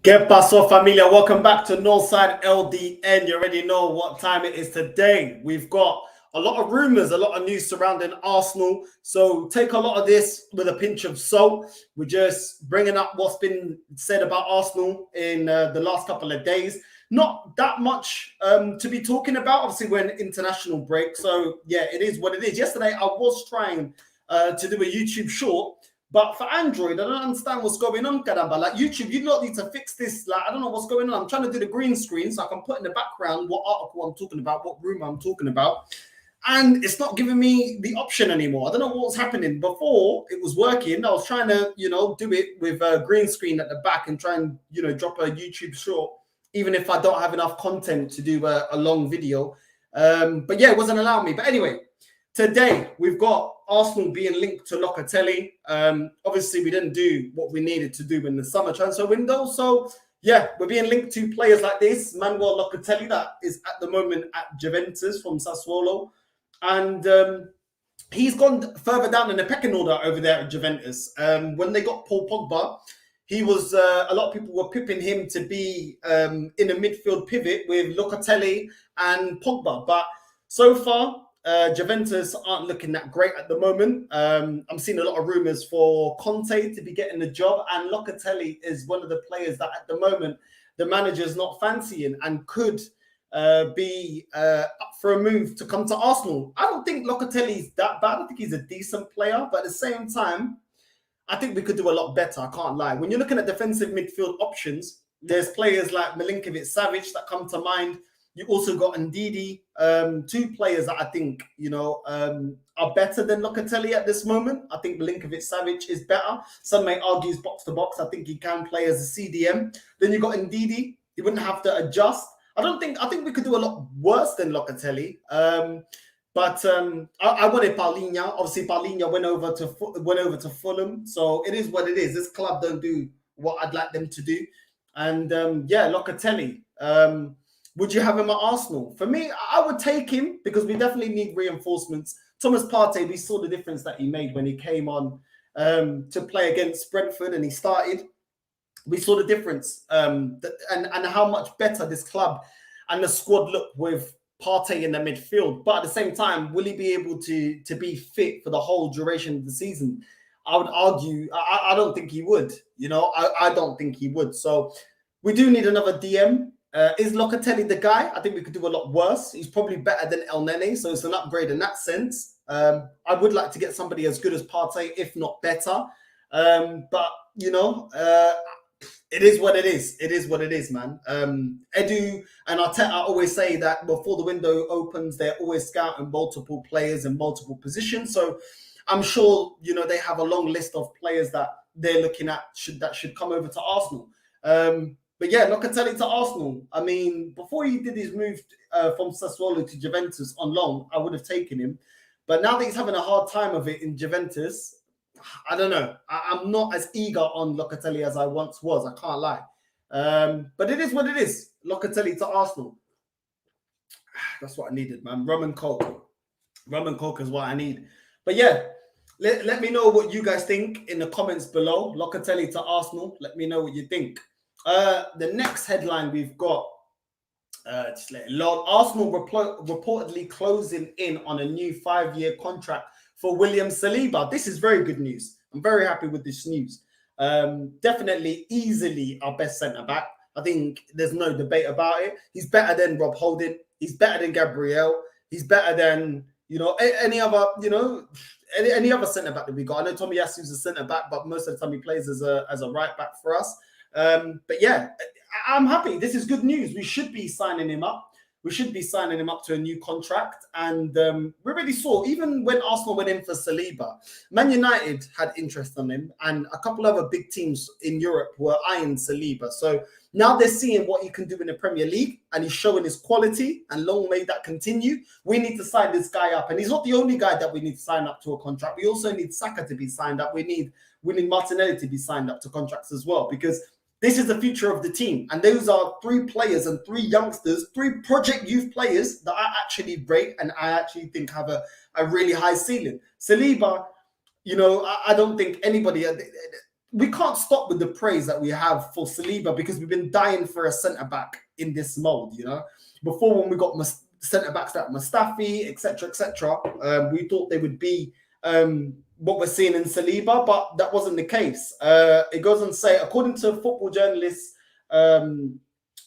¿Qué pasó, familia? Welcome back to Northside LDN. You already know what time it is today. We've got a lot of rumors, a lot of news surrounding Arsenal. So take a lot of this with a pinch of salt. We're just bringing up what's been said about Arsenal in the last couple of days. Not that much to be talking about. Obviously, we're in international break. So, yeah, it is what it is. Yesterday, I was trying to do a YouTube short. But for Android, I don't understand what's going on, Caramba. Like YouTube, you don't need to fix this. Like, I don't know what's going on. I'm trying to do the green screen so I can put in the background what article I'm talking about, what room I'm talking about. And it's not giving me the option anymore. I don't know what's happening. Before it was working. I was trying to, do it with a green screen at the back and try and, drop a YouTube short, even if I don't have enough content to do a long video. But yeah, it wasn't allowing me. But anyway, today we've got Arsenal being linked to Locatelli. Obviously, we didn't do what we needed to do in the summer transfer window. So, yeah, we're being linked to players like this. Manuel Locatelli, that is at the moment at Juventus from Sassuolo. And he's gone further down in the pecking order over there at Juventus. When they got Paul Pogba, he was, a lot of people were pipping him to be in a midfield pivot with Locatelli and Pogba. But so far, Juventus aren't looking that great at the moment. I'm seeing a lot of rumours for Conte to be getting the job, and Locatelli is one of the players that at the moment the manager's not fancying and could be up for a move to come to Arsenal. I don't think Locatelli's that bad. I think he's a decent player, but at the same time, I think we could do a lot better. I can't lie. When you're looking at defensive midfield options, there's players like Milinkovic-Savic that come to mind. You also got Ndidi, two players that I think, are better than Locatelli at this moment. I think Milinkovic-Savic is better. Some may argue he's box to box. I think he can play as a CDM. Then you got Ndidi. He wouldn't have to adjust. I think we could do a lot worse than Locatelli. But I wanted Paulinho. Obviously, Paulinho went over to Fulham. So it is what it is. This club don't do what I'd like them to do. And Locatelli. Would you have him at Arsenal? For me, I would take him because we definitely need reinforcements. Thomas Partey, we saw the difference that he made when he came on to play against Brentford and he started. We saw the difference and how much better this club and the squad look with Partey in the midfield. But at the same time, will he be able to be fit for the whole duration of the season? I would argue, I don't think he would. I don't think he would. So we do need another DM. Is Locatelli the guy? I think we could do a lot worse. He's probably better than El Nene, so it's an upgrade in that sense. I would like to get somebody as good as Partey, if not better. But it is what it is. It is what it is, man. Edu and Arteta always say that before the window opens, they're always scouting multiple players in multiple positions. So I'm sure, they have a long list of players that they're looking at that should come over to Arsenal. But yeah, Locatelli to Arsenal. I mean, before he did his move from Sassuolo to Juventus on loan, I would have taken him. But now that he's having a hard time of it in Juventus, I don't know. I'm not as eager on Locatelli as I once was. I can't lie. But it is what it is. Locatelli to Arsenal. That's what I needed, man. Rum and Coke. Rum and Coke is what I need. But yeah, let me know what you guys think in the comments below. Locatelli to Arsenal. Let me know what you think. The next headline we've got, Arsenal reportedly closing in on a new 5-year contract for William Saliba. This is very good news. I'm very happy with this news. Definitely, easily our best centre-back. I think there's no debate about it. He's better than Rob Holding. He's better than Gabriel. He's better than, any other, any other centre-back that we got. I know Tommy Yasu's a centre-back, but most of the time he plays as a right-back for us. But yeah, I'm happy. This is good news. We should be signing him up. We should be signing him up to a new contract. And we already saw, even when Arsenal went in for Saliba, Man United had interest on him. And a couple other big teams in Europe were eyeing Saliba. So now they're seeing what he can do in the Premier League. And he's showing his quality. And long may that continue. We need to sign this guy up. And he's not the only guy that we need to sign up to a contract. We also need Saka to be signed up. We need Martinelli to be signed up to contracts as well. Because this is the future of the team. And those are 3 players and 3 youngsters, 3 project youth players that I actually rate and I actually think have a really high ceiling. Saliba, I don't think anybody, we can't stop with the praise that we have for Saliba because we've been dying for a centre-back in this mould, you know. Before, when we got centre-backs like Mustafi, etc., we thought they would be what we're seeing in Saliba, but that wasn't the case. It goes on to say, according to football journalist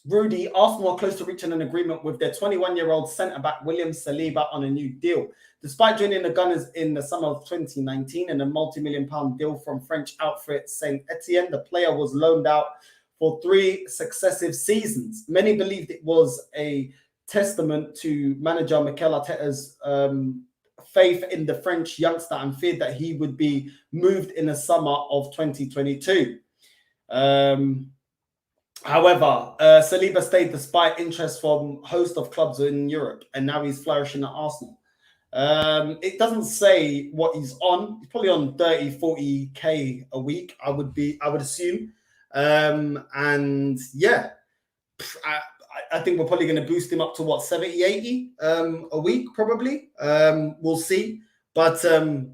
Rudy, Arsenal are close to reaching an agreement with their 21-year-old centre-back William Saliba on a new deal. Despite joining the Gunners in the summer of 2019 in a multi-million-pound deal from French outfit Saint Etienne, the player was loaned out for 3 successive seasons. Many believed it was a testament to manager Mikel Arteta's faith in the French youngster and feared that he would be moved in the summer of 2022. However, Saliba stayed despite interest from a host of clubs in Europe, and now he's flourishing at Arsenal. It doesn't say what he's on. He's probably on 30-40k a week, I would assume. And yeah, I think we're probably going to boost him up to what, 70-80 a week, probably. We'll see. But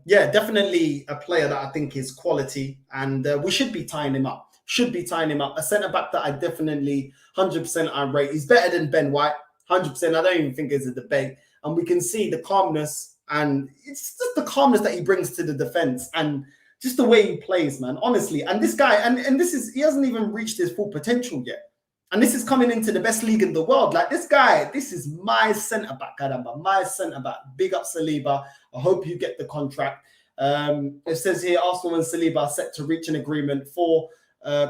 yeah, definitely a player that I think is quality, and we should be tying him up. A centre-back that I definitely 100% I rate. He's better than Ben White, 100%. I don't even think it's a debate. And we can see the calmness, and it's just the calmness that he brings to the defence and just the way he plays, man, honestly. And this guy, and this is, he hasn't even reached his full potential yet. And this is coming into the best league in the world. Like, this guy, this is my centre-back, Kadamba, my centre-back. Big up Saliba. I hope you get the contract. It says here, Arsenal and Saliba are set to reach an agreement for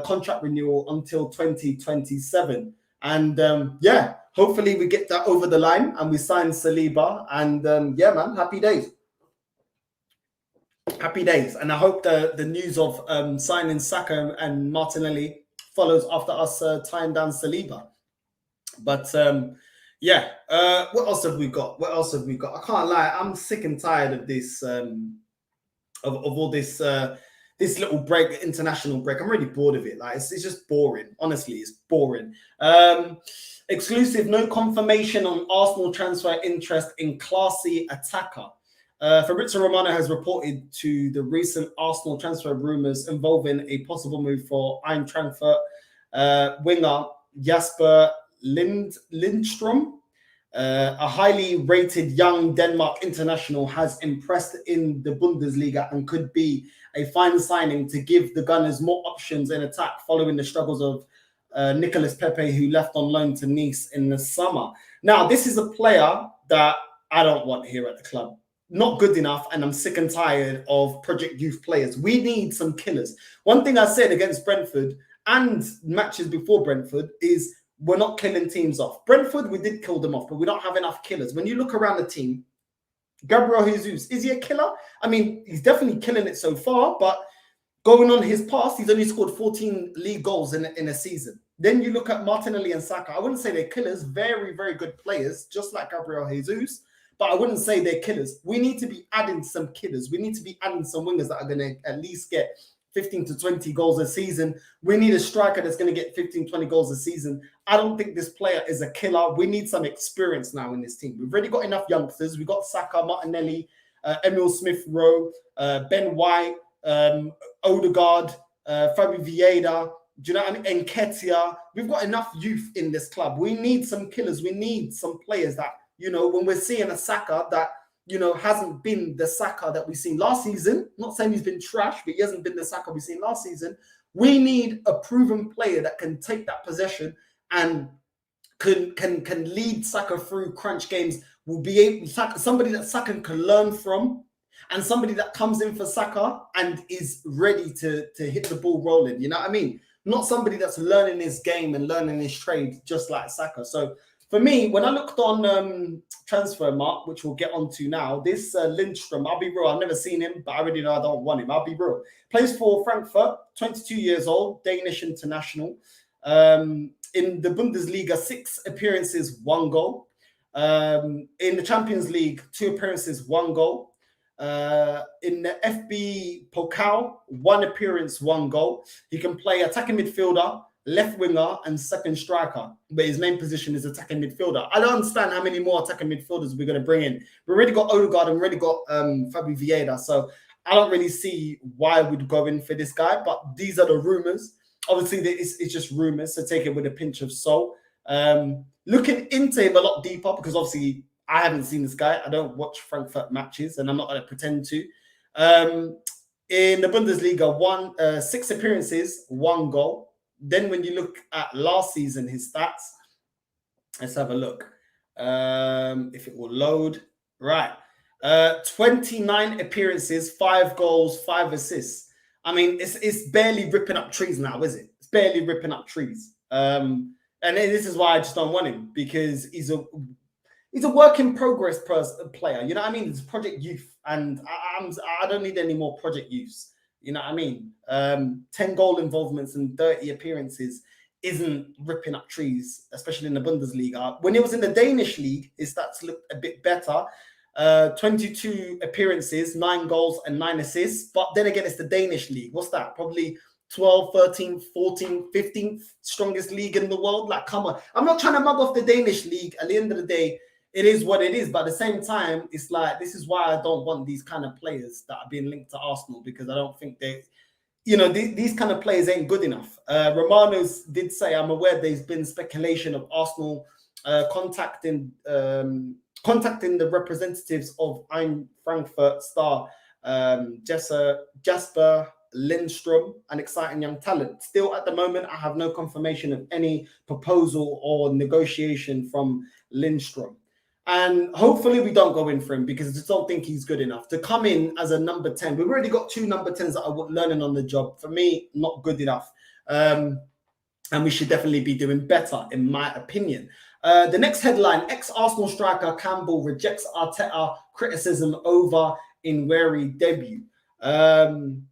contract renewal until 2027. And yeah, hopefully we get that over the line and we sign Saliba. And yeah, man, happy days. Happy days. And I hope the news of signing Saka and Martinelli follows after us tying down Saliba. But yeah, what else have we got? I can't lie, I'm sick and tired of this, of all this this little break, international break. I'm really bored of it. Like, it's just boring. Honestly, it's boring. Exclusive, no confirmation on Arsenal transfer interest in classy attacker. Fabrizio Romano has reported to the recent Arsenal transfer rumours involving a possible move for Eintracht winger Jasper Lindstrom. A highly rated young Denmark international has impressed in the Bundesliga and could be a fine signing to give the Gunners more options in attack following the struggles of Nicolas Pepe, who left on loan to Nice in the summer. Now, this is a player that I don't want here at the club. Not good enough, and I'm sick and tired of Project Youth players. We need some killers. One thing I said against Brentford and matches before Brentford is we're not killing teams off. Brentford, we did kill them off, but we don't have enough killers. When you look around the team, Gabriel Jesus, is he a killer? I mean, he's definitely killing it so far, but going on his past, he's only scored 14 league goals in a season. Then you look at Martinelli and Saka. I wouldn't say they're killers. Very, very good players, just like Gabriel Jesus, but I wouldn't say they're killers. We need to be adding some killers. We need to be adding some wingers that are going to at least get 15 to 20 goals a season. We need a striker that's going to get 15, 20 goals a season. I don't think this player is a killer. We need some experience now in this team. We've already got enough youngsters. We've got Saka, Martinelli, Emil Smith-Rowe, Ben White, Odegaard, Fabi Vieira, do you know what I mean? Nketiah. We've got enough youth in this club. We need some killers. We need some players that, you know, when we're seeing a Saka that, you know, hasn't been the Saka that we've seen last season. Not saying he's been trash, but he hasn't been the Saka we've seen last season. We need a proven player that can take that possession and can lead Saka through crunch games. Will be able, somebody that Saka can learn from, and somebody that comes in for Saka and is ready to hit the ball rolling. You know what I mean? Not somebody that's learning his game and learning his trade just like Saka. So for me, when I looked on transfer mark, which we'll get onto now, this Lindstrom, I'll be real, I've never seen him, but I already know I don't want him. I'll be real. Plays for Frankfurt, 22 years old, Danish international. In the Bundesliga, 6 appearances, 1 goal. In the Champions League, 2 appearances, 1 goal. In the FB Pokal, 1 appearance, 1 goal. He can play attacking midfielder, left winger, and second striker, but his main position is attacking midfielder. I don't understand how many more attacking midfielders we're going to bring in. We've already got Odegaard and we've already got Fabi Vieira, so I don't really see why we'd go in for this guy, but these are the rumors. Obviously, it's just rumors, so take it with a pinch of salt. Looking into him a lot deeper, because obviously I haven't seen this guy. I don't watch Frankfurt matches, and I'm not going to pretend to. In the Bundesliga, 6 appearances, 1 goal. Then when you look at last season, his stats, let's have a look. If it will load. Right. 29 appearances, 5 goals, 5 assists. I mean, it's barely ripping up trees now, is it? It's barely ripping up trees. And this is why I just don't want him, because he's a work in progress player. You know what I mean? It's project youth, and I don't need any more project youths. You know what I mean? 10 goal involvements and 30 appearances isn't ripping up trees, especially in the Bundesliga. When it was in the Danish league, his stats looked a bit better. 22 appearances, 9 goals and 9 assists. But then again, it's the Danish league. What's that? Probably 12, 13, 14, 15th strongest league in the world. Like, come on. I'm not trying to mug off the Danish league. At the end of the day, it is what it is. But at the same time, it's like, this is why I don't want these kind of players that are being linked to Arsenal, because I don't think they, you know, these kind of players ain't good enough. Romanos did say, I'm aware there's been speculation of Arsenal contacting the representatives of Frankfurt star Jasper Lindstrom, an exciting young talent. Still, at the moment, I have no confirmation of any proposal or negotiation from Lindstrom. And hopefully we don't go in for him, because I just don't think he's good enough to come in as a number 10. We've already got 2 number 10s that are learning on the job. For me, not good enough. And we should definitely be doing better, in my opinion. The next headline, ex-Arsenal striker Campbell rejects Arteta criticism over Ingury debut. And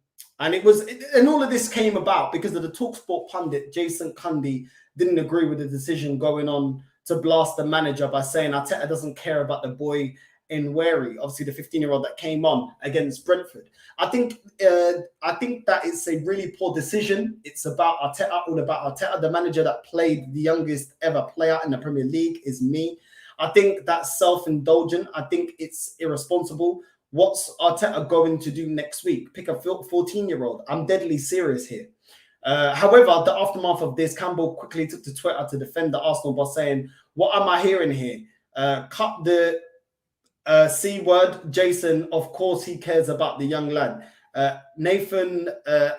all of this came about because of the TalkSport pundit, Jason Cundy, didn't agree with the decision going on to blast the manager by saying Arteta doesn't care about the boy Ingury, obviously the 15-year-old that came on against Brentford. I think that it's a really poor decision. It's about Arteta, all about Arteta. The manager that played the youngest ever player in the Premier League is me. I think that's self-indulgent. I think it's irresponsible. What's Arteta going to do next week? Pick a 14-year-old. I'm deadly serious here. However, the aftermath of this, Campbell quickly took to Twitter to defend the Arsenal by saying, what am I hearing here? Cut the C word, Jason. Of course he cares about the young lad. Nathan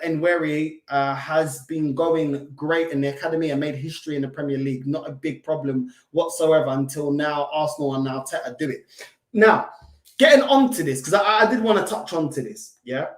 Ingury has been going great in the academy and made history in the Premier League. Not a big problem whatsoever until now. Arsenal and Arteta do it. Now, getting on to this, because I did want to touch on to this, yeah?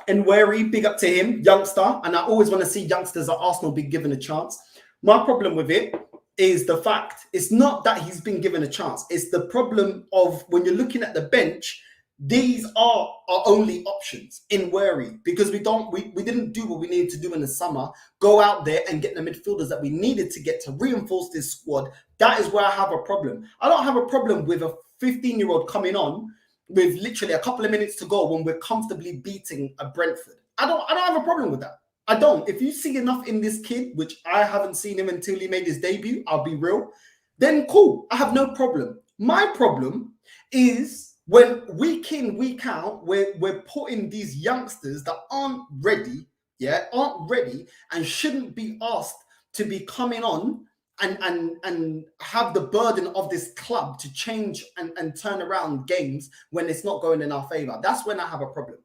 Ingury, big up to him, youngster, and I always want to see youngsters at Arsenal be given a chance. My problem with it is the fact it's not that he's been given a chance. It's the problem of when you're looking at the bench, these are our only options in Ingury, because we didn't do what we needed to do in the summer, go out there and get the midfielders that we needed to get to reinforce this squad. That is where I have a problem. I don't have a problem with a 15-year-old coming on with literally a couple of minutes to go when we're comfortably beating a Brentford. I don't have a problem with that. I don't. If you see enough in this kid, which I haven't seen him until he made his debut, I'll be real, then cool. I have no problem. My problem is when week in, week out, we're putting these youngsters that aren't ready and shouldn't be asked to be coming on and have the burden of this club to change and turn around games when it's not going in our favor. That's when I have a problem.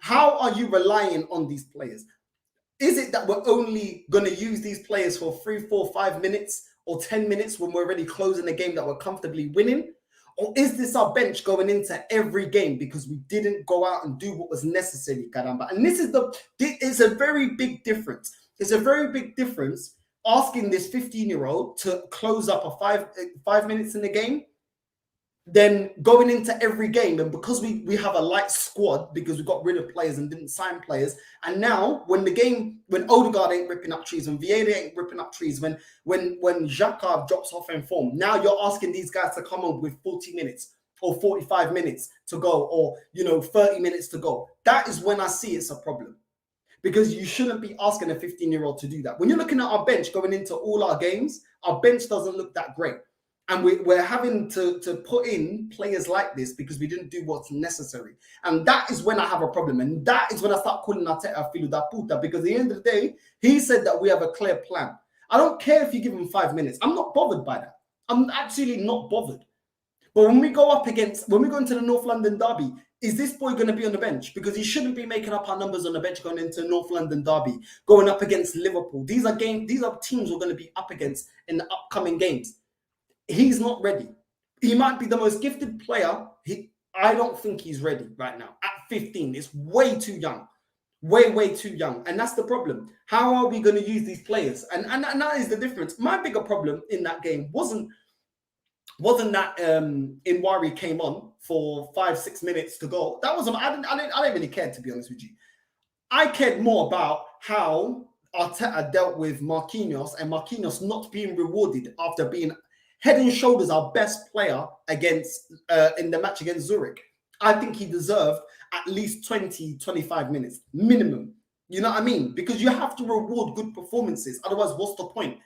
How are you relying on these players? Is it that we're only going to use these players for 3, 4, 5 minutes or 10 minutes when we're already closing a game that we're comfortably winning? Or is this our bench going into every game because we didn't go out and do what was necessary, caramba? And it's a very big difference. It's a very big difference asking this 15-year-old to close up a 5 minutes in the game, then going into every game. And because we have a light squad, because we got rid of players and didn't sign players, and now when Odegaard ain't ripping up trees, when Vieira ain't ripping up trees, when Xhaka drops off in form, now you're asking these guys to come on with 40 minutes or 45 minutes to go, or 30 minutes to go. That is when I see it's a problem. Because you shouldn't be asking a 15-year-old to do that. When you're looking at our bench going into all our games, our bench doesn't look that great. And we're having to put in players like this because we didn't do what's necessary. And that is when I have a problem. And that is when I start calling Arteta filo da puta, because at the end of the day, he said that we have a clear plan. I don't care if you give him 5 minutes. I'm not bothered by that. I'm absolutely not bothered. But when we go into the North London derby, is this boy going to be on the bench? Because he shouldn't be making up our numbers on the bench going into North London derby, going up against Liverpool. These are teams we're going to be up against in the upcoming games. He's not ready. He might be the most gifted player. I don't think he's ready right now. At 15, it's way too young. Way too young. And that's the problem. How are we going to use these players? And that is the difference. My bigger problem in that game wasn't that Ingury came on for 5-6 minutes to go. That wasn't. I didn't really care, to be honest with you. I cared more about how Arteta dealt with Marquinhos, and Marquinhos not being rewarded after being head and shoulders our best player against in the match against Zurich. I think he deserved at least 20-25 minutes minimum. You know what I mean? Because you have to reward good performances. Otherwise, what's the point?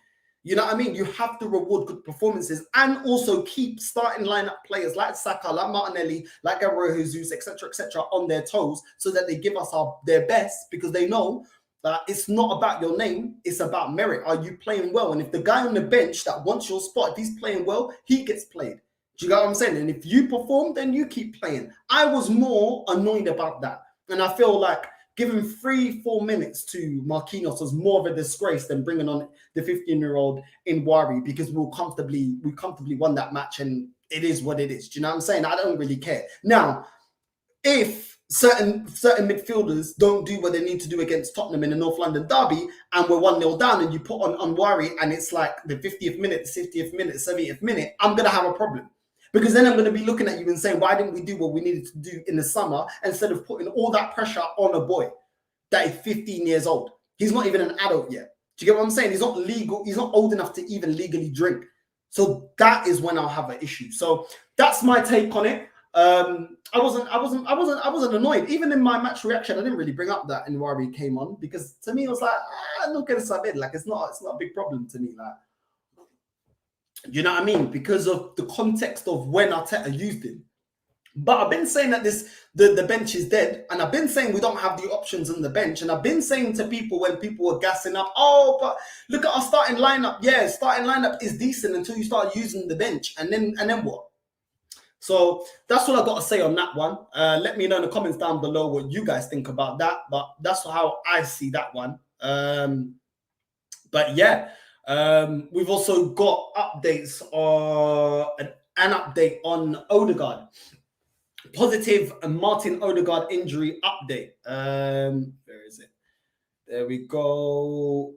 You know what I mean? You have to reward good performances and also keep starting lineup players like Saka, like Martinelli, like Gabriel Jesus, etc., on their toes so that they give us their best, because they know that it's not about your name, it's about merit. Are you playing well? And if the guy on the bench that wants your spot, if he's playing well, he gets played. Do you get what I'm saying? And if you perform, then you keep playing. I was more annoyed about that. And I feel like giving 3-4 minutes to Marquinhos was more of a disgrace than bringing on the 15-year-old Ingury, because we comfortably won that match, and it is what it is. Do you know what I'm saying? I don't really care. Now, if certain midfielders don't do what they need to do against Tottenham in the North London derby, and we're 1-0 down, and you put on Ingury, and it's like the 50th minute, 60th minute, 70th minute, I'm going to have a problem. Because then I'm going to be looking at you and saying, why didn't we do what we needed to do in the summer instead of putting all that pressure on a boy that is 15 years old? He's not even an adult yet. Do you get what I'm saying? He's not legal. He's not old enough to even legally drink. So that is when I'll have an issue. So that's my take on it. I wasn't annoyed. Even in my match reaction, I didn't really bring up that Ingury came on, because to me it was like, look at it. Like it's not a big problem to me. Like, you know what I mean? Because of the context of when Arteta used him. But I've been saying that the bench is dead, and I've been saying we don't have the options on the bench, and I've been saying to people when people were gassing up, oh, but look at our starting lineup. Yeah, starting lineup is decent until you start using the bench, and then what? So that's what I got to say on that one. Let me know in the comments down below what you guys think about that. But that's how I see that one. But yeah. We've also got updates on an update on Odegaard. Positive Martin Odegaard injury update. Where is it? There we go.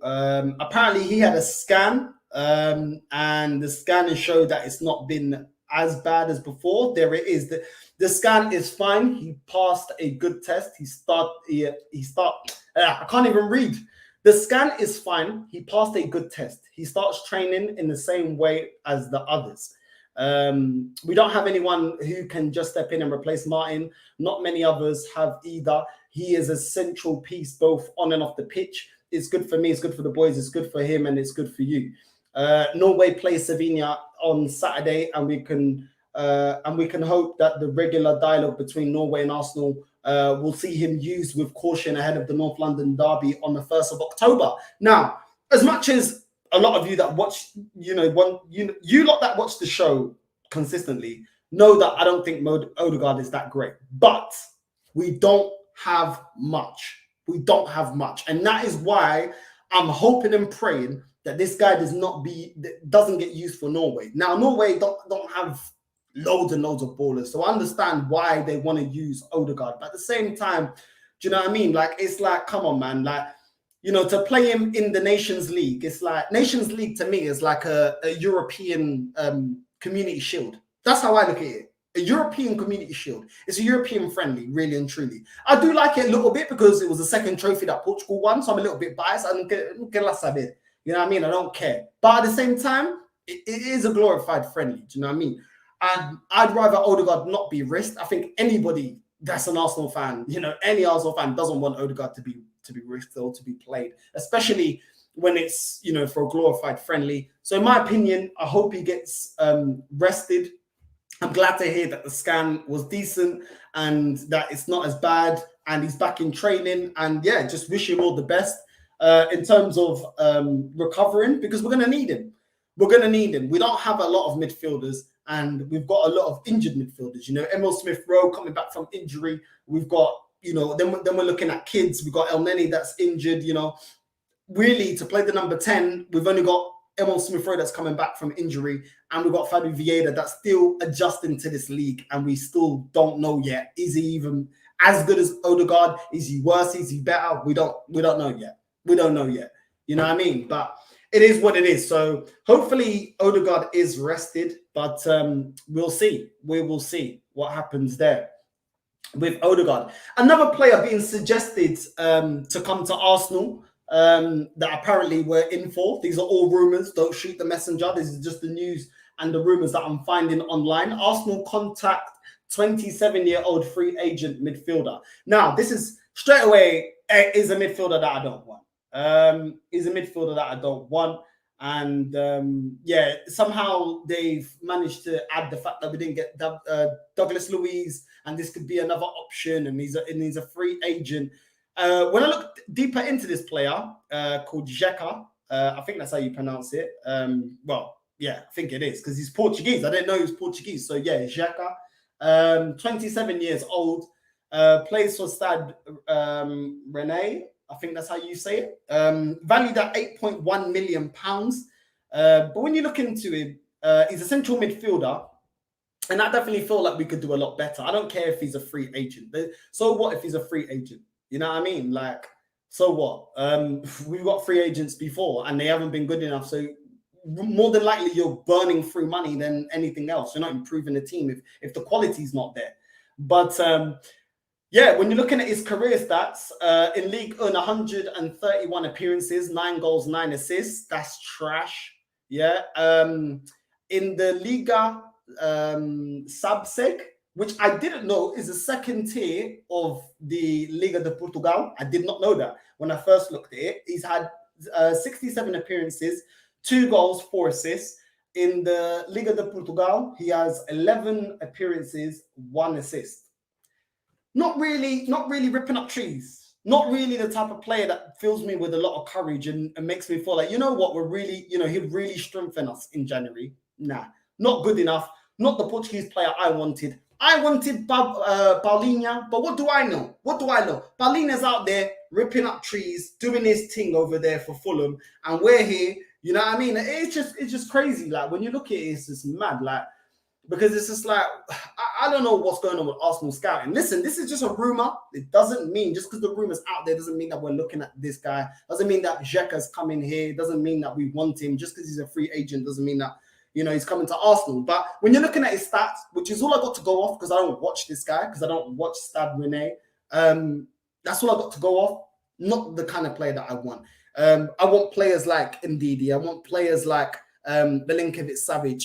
Apparently he had a scan, and the scan showed that it's not been as bad as before. There it is. The scan is fine. He passed a good test. I can't even read. The scan is fine. He passed a good test. He starts training in the same way as the others. We don't have anyone who can just step in and replace Martin. Not many others have either. He is a central piece both on and off the pitch. It's good for me. It's good for the boys. It's good for him, and it's good for you. Norway plays Slovenia on Saturday, and we can hope that the regular dialogue between Norway and Arsenal will see him used with caution ahead of the North London derby on the 1st of October. Now, as much as a lot of you that watch, you lot that watch the show consistently know that I don't think Odegaard is that great, but we don't have much. We don't have much, and that is why I'm hoping and praying that this guy doesn't get used for Norway. Now, Norway don't have loads and loads of ballers, so I understand why they want to use Odegaard. But at the same time, do you know what I mean? Like, it's like, come on, man. Like, to play him in the Nations League, it's like Nations League to me is like a European community shield. That's how I look at it. A European community shield. It's a European friendly, really and truly. I do like it a little bit because it was the second trophy that Portugal won, so I'm a little bit biased. You know what I mean? I don't care. But at the same time, it is a glorified friendly. Do you know what I mean? And I'd rather Odegaard not be risked. I think anybody that's an Arsenal fan, any Arsenal fan doesn't want Odegaard to be risked or to be played, especially when it's, you know, for a glorified friendly. So in my opinion, I hope he gets rested. I'm glad to hear that the scan was decent and that it's not as bad and he's back in training. And yeah, just wish him all the best in terms of recovering, because we're going to need him. We're going to need him. We don't have a lot of midfielders and we've got a lot of injured midfielders. You know, Emil Smith-Rowe coming back from injury. We've got, you know, then we're looking at kids. We've got El Neni that's injured, you know. Really, to play the number 10, we've only got Emil Smith-Rowe that's coming back from injury, and we've got Fabio Vieira that's still adjusting to this league, and we still don't know yet. Is he even as good as Odegaard? Is he worse? Is he better? We don't know yet. We don't know yet. You know what I mean? But it is what it is. So hopefully Odegaard is rested, but we'll see. We will see what happens there with Odegaard. Another player being suggested to come to Arsenal that apparently we're in for. These are all rumours. Don't shoot the messenger. This is just the news and the rumours that I'm finding online. Arsenal contact 27-year-old free agent midfielder. Now, this is straight away is a midfielder that I don't want. Is a midfielder that I don't want. And yeah, somehow they've managed to add the fact that we didn't get Douglas Luiz, and this could be another option, and he's a free agent. When I look deeper into this player called Xhaka, I think that's how you pronounce it. Well, yeah, I think it is because he's Portuguese. I didn't know he was Portuguese. So yeah, Xhaka, 27 years old, plays for Stade Rennais. I think that's how you say it. Valued at £8.1 million. But when you look into him, he's a central midfielder. And I definitely feel like we could do a lot better. I don't care if he's a free agent. So what if he's a free agent? You know what I mean? Like, so what? We've got free agents before and they haven't been good enough. So more than likely you're burning through money than anything else. You're not improving the team if the quality's not there. But yeah, when you're looking at his career stats, in League 131 appearances, 9 goals, 9 assists. That's trash. Yeah. In the Liga Subseg, which I didn't know is the second tier of the Liga de Portugal. I did not know that when I first looked at it. He's had 67 appearances, 2 goals, 4 assists. In the Liga de Portugal, he has 11 appearances, 1 assist. Not really ripping up trees. Not really the type of player that fills me with a lot of courage and makes me feel like, you know what, we're really, you know, he'd really strengthen us in January. Nah, not good enough. Not the Portuguese player I wanted. I wanted Paulinho, but what do I know? What do I know? Paulinho's out there ripping up trees, doing his thing over there for Fulham, and we're here. You know what I mean? It's just crazy. Like when you look at it, it's just mad. Like because it's just like I don't know what's going on with Arsenal scouting. Listen, this is just a rumor. It doesn't mean just because the rumor's out there doesn't mean that we're looking at this guy. Doesn't mean that Xhaka's coming here. Doesn't mean that we want him. Just because he's a free agent doesn't mean that, you know, he's coming to Arsenal. But when you're looking at his stats, which is all I got to go off because I don't watch this guy, because I don't watch Stade Rennais, that's all I got to go off. Not the kind of player that I want. I want players like Ndidi. I want players like Milinkovic-Savic.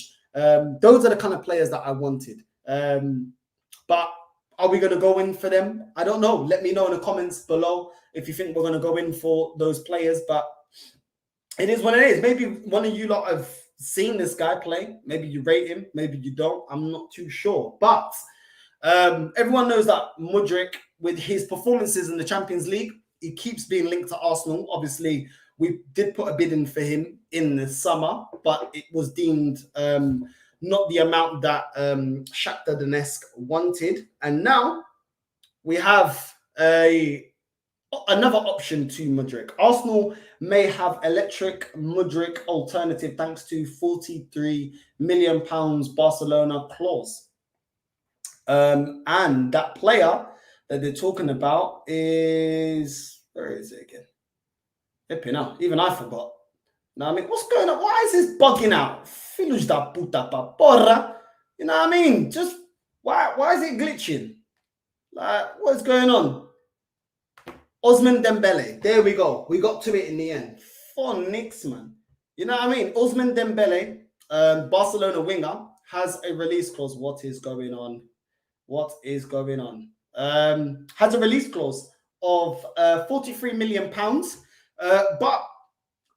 Those are the kind of players that I wanted. But are we going to go in for them? I don't know. Let me know in the comments below if you think we're going to go in for those players. But it is what it is. Maybe one of you lot have seen this guy play. Maybe you rate him. Maybe you don't. I'm not too sure. But everyone knows that Mudryk, with his performances in the Champions League, he keeps being linked to Arsenal. Obviously, we did put a bid in for him in the summer, but it was deemed not the amount that Shakhtar Donetsk wanted. And now we have another option to Mudryk. Arsenal may have electric Mudryk alternative thanks to £43 million Barcelona clause. And that player that they're talking about is, where is it again? Flipping out. Even I forgot. Now, I mean, what's going on? Why is this bugging out? Filhos da puta pa porra. You know what I mean? Just why is it glitching? Like, what's going on? Ousmane Dembele. There we go. We got to it in the end. Phonics, man. You know what I mean? Ousmane Dembele, Barcelona winger, has a release clause. What is going on? What is going on? Has a release clause of £43 million. But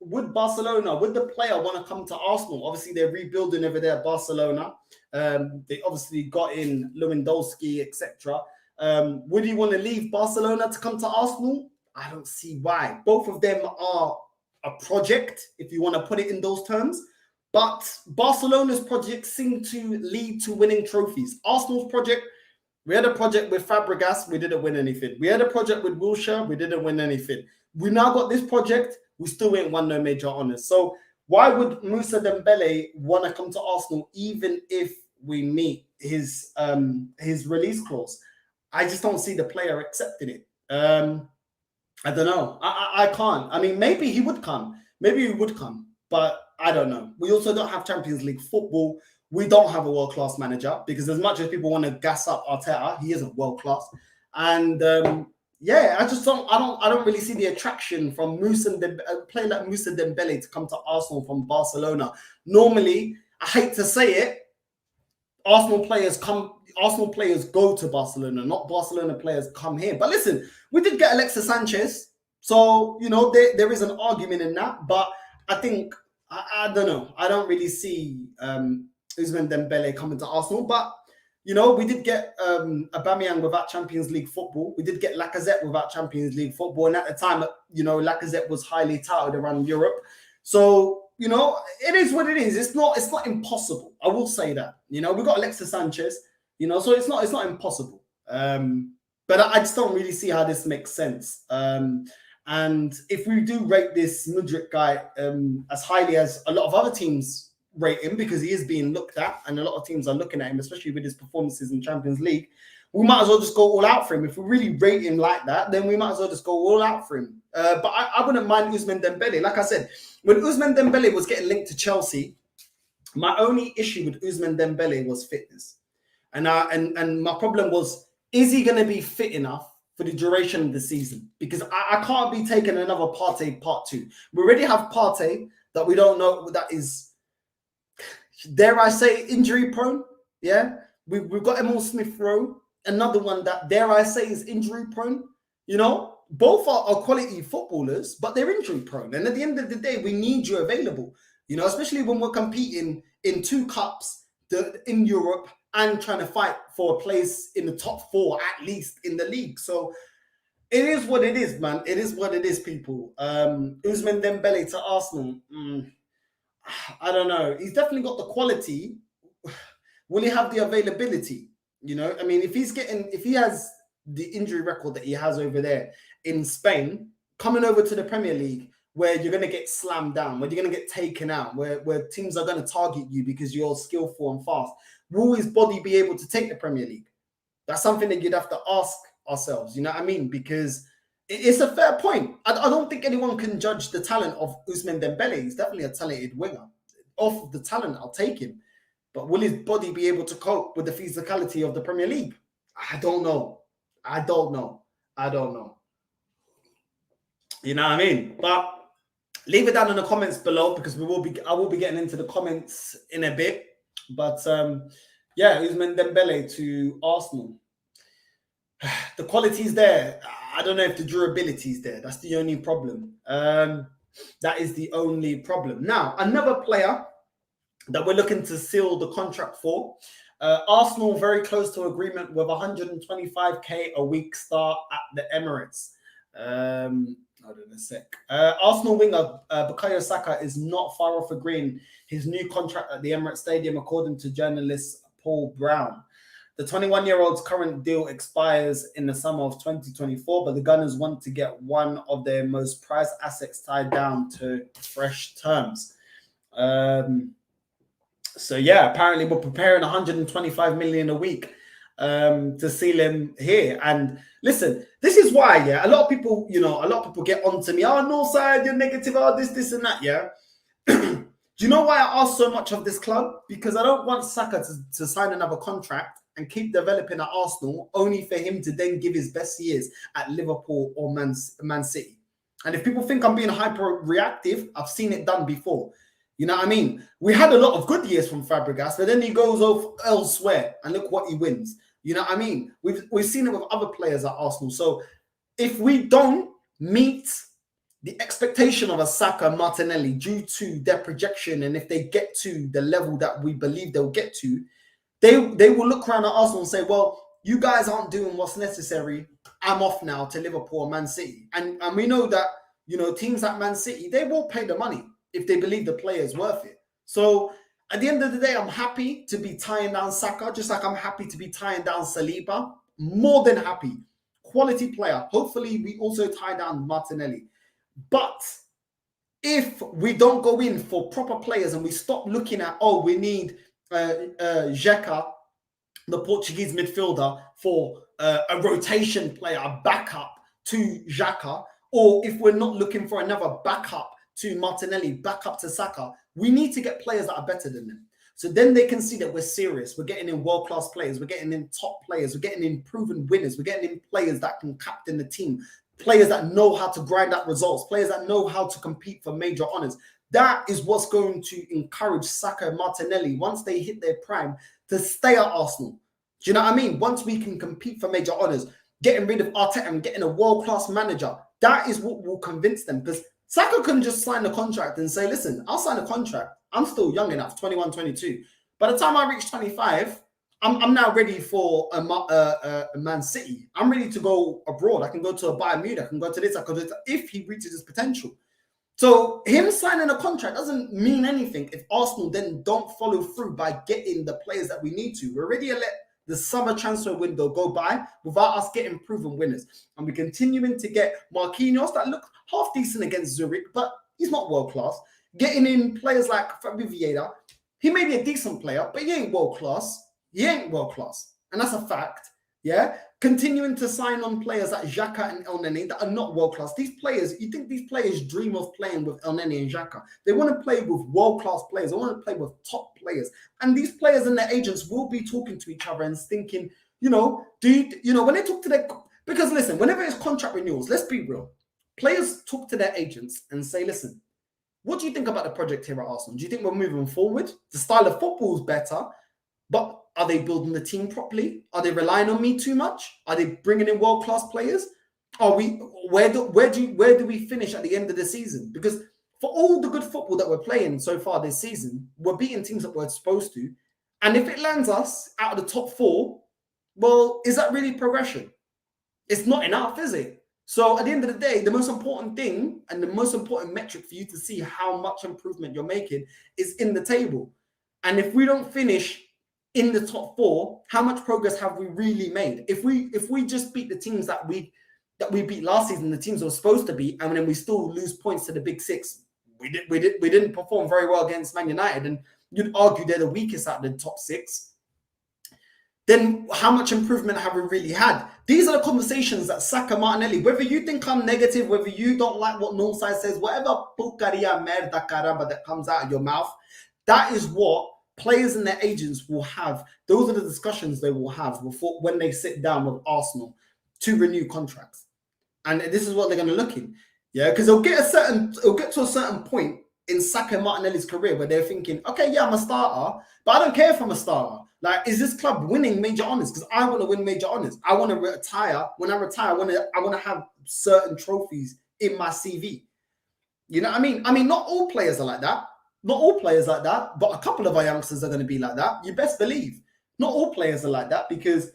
would the player want to come to Arsenal? Obviously, they're rebuilding over there at Barcelona. They obviously got in Lewandowski, etc. Would he want to leave Barcelona to come to Arsenal? I don't see why. Both of them are a project, if you want to put it in those terms. But Barcelona's project seemed to lead to winning trophies. Arsenal's project, we had a project with Fabregas, we didn't win anything. We had a project with Wilshere, we didn't win anything. We now got this project, we still ain't won no major honours. So why would Moussa Dembele want to come to Arsenal even if we meet his release clause? I just don't see the player accepting it. I don't know. I can't. I mean, maybe he would come. Maybe he would come. But I don't know. We also don't have Champions League football. We don't have a world-class manager because as much as people want to gas up Arteta, he isn't world-class. And yeah, I don't really see the attraction from a player like Moussa Dembele to come to Arsenal from Barcelona. Normally, I hate to say it, Arsenal players go to Barcelona, not Barcelona players come here. But listen, we did get Alexis Sanchez. So, you know, there is an argument in that. But I think, I don't know. I don't really see Ousmane Dembele coming to Arsenal. But, you know, we did get Aubameyang without Champions League football. We did get Lacazette without Champions League football. And at the time, you know, Lacazette was highly touted around Europe. So, you know, it is what it is. It's not impossible. I will say that. You know, we got Alexis Sanchez, you know, so it's not impossible. But I just don't really see how this makes sense. And if we do rate this Mudryk guy as highly as a lot of other teams rate him, because he is being looked at and a lot of teams are looking at him, especially with his performances in Champions League, we might as well just go all out for him. If we really rate him like that, then we might as well just go all out for him. But I wouldn't mind Ousmane Dembele. Like I said, when Ousmane Dembele was getting linked to Chelsea, my only issue with Ousmane Dembele was fitness. And my problem was, is he going to be fit enough for the duration of the season? Because I can't be taking another Partey part 2. We already have Partey that we don't know that is, dare I say, injury prone. Yeah, we've got Emil Smith-Rowe, another one that, dare I say, is injury prone. You know, both are quality footballers, but they're injury prone. And at the end of the day, we need you available. You know, especially when we're competing in 2 cups in Europe and trying to fight for a place in the top 4, at least in the league. So it is what it is, man. It is what it is, people. Ousmane Dembele to Arsenal. I don't know. He's definitely got the quality. Will he have the availability? You know, I mean, if he has the injury record that he has over there in Spain, coming over to the Premier League, where you're going to get slammed down, where you're going to get taken out, where teams are going to target you because you're skillful and fast, will his body be able to take the Premier League? That's something that you'd have to ask ourselves, you know what I mean? Because it's a fair point. I don't think anyone can judge the talent of Ousmane Dembele. He's definitely a talented winger. Off of the talent, I'll take him. But will his body be able to cope with the physicality of the Premier League? I don't know. You know what I mean? But leave it down in the comments below, because I will be getting into the comments in a bit. But yeah, Ousmane Dembele to Arsenal. The quality's there. I don't know if the durability is there. That's the only problem. That is the only problem. Now, another player that we're looking to seal the contract for. Arsenal very close to agreement with 125k a week start at the Emirates. Hold on a sec. Arsenal winger Bukayo Saka is not far off agreeing his new contract at the Emirates Stadium, according to journalist Paul Brown. The 21-year-old's current deal expires in the summer of 2024, but the Gunners want to get one of their most prized assets tied down to fresh terms. So yeah, apparently we're preparing 125 million a week to seal him here. And listen, this is why, yeah, a lot of people get onto me. Oh, no side, you're negative, oh, this and that, yeah. Do you know why I ask so much of this club? Because I don't want Saka to sign another contract and keep developing at Arsenal, only for him to then give his best years at Liverpool or Man City. And if people think I'm being hyper-reactive, I've seen it done before. You know what I mean? We had a lot of good years from Fabregas, but then he goes off elsewhere and look what he wins. You know what I mean? We've seen it with other players at Arsenal. So if we don't meet the expectation of a Saka and Martinelli due to their projection, and if they get to the level that we believe they'll get to, they will look around at Arsenal and say, well, you guys aren't doing what's necessary. I'm off now to Liverpool or Man City. And we know that, you know, teams like Man City, they will pay the money if they believe the player is worth it. So at the end of the day, I'm happy to be tying down Saka, just like I'm happy to be tying down Saliba. More than happy. Quality player. Hopefully, we also tie down Martinelli. But if we don't go in for proper players and we stop looking at, oh, we need Xhaka, the Portuguese midfielder, for a rotation player, a backup to Xhaka, or if we're not looking for another backup to Martinelli, backup to Saka, we need to get players that are better than them. So then they can see that we're serious. We're getting in world-class players. We're getting in top players. We're getting in proven winners. We're getting in players that can captain the team, players that know how to grind out results, players that know how to compete for major honours. That is what's going to encourage Saka and Martinelli, once they hit their prime, to stay at Arsenal. Do you know what I mean? Once we can compete for major honours, getting rid of Arteta and getting a world-class manager, that is what will convince them. Because Saka can just sign a contract and say, listen, I'll sign a contract. I'm still young enough, 21, 22. By the time I reach 25, I'm now ready for a Man City. I'm ready to go abroad. I can go to a Bayern Munich. I can go to this. I can go to, if he reaches his potential. So him signing a contract doesn't mean anything if Arsenal then don't follow through by getting the players that we need to. We're already let the summer transfer window go by without us getting proven winners. And we're continuing to get Marquinhos that look half decent against Zurich, but he's not world-class. Getting in players like Fabio Vieira, he may be a decent player, but he ain't world-class. He ain't world-class. And that's a fact, yeah? Continuing to sign on players like Xhaka and El Neni that are not world-class. These players, you think these players dream of playing with El Neni and Xhaka. They want to play with world-class players. They want to play with top players. And these players and their agents will be talking to each other and thinking, you know, when they talk to their... Because listen, whenever it's contract renewals, let's be real. Players talk to their agents and say, listen, what do you think about the project here at Arsenal? Do you think we're moving forward? The style of football is better, but are they building the team properly? Are they relying on me too much? Are they bringing in world-class players? Are we where do we finish at the end of the season? Because for all the good football that we're playing so far this season, we're beating teams that we're supposed to. And if it lands us out of the top 4, well, is that really progression? It's not enough, is it? So at the end of the day, the most important thing and the most important metric for you to see how much improvement you're making is in the table. And if we don't finish in the top 4, how much progress have we really made? If we just beat the teams that we beat last season, the teams we're supposed to beat, and then we still lose points to the big 6, we didn't perform very well against Man United, and you'd argue they're the weakest out of the top 6. Then how much improvement have we really had? These are the conversations that Saka, Martinelli, whether you think I'm negative, whether you don't like what Northside says, whatever pucaria merda caramba that comes out of your mouth, that is what players and their agents will have. Those are the discussions they will have before, when they sit down with Arsenal to renew contracts. And this is what they're going to look in. Yeah, because it'll get to a certain point in Saka and Martinelli's career where they're thinking, okay, yeah, I'm a starter, but I don't care if I'm a starter. Like, is this club winning major honours? Because I want to win major honours. I want to retire. When I retire, I want to have certain trophies in my CV. You know what I mean? I mean, not all players are like that. Not all players like that, but a couple of our youngsters are going to be like that. You best believe. Not all players are like that because,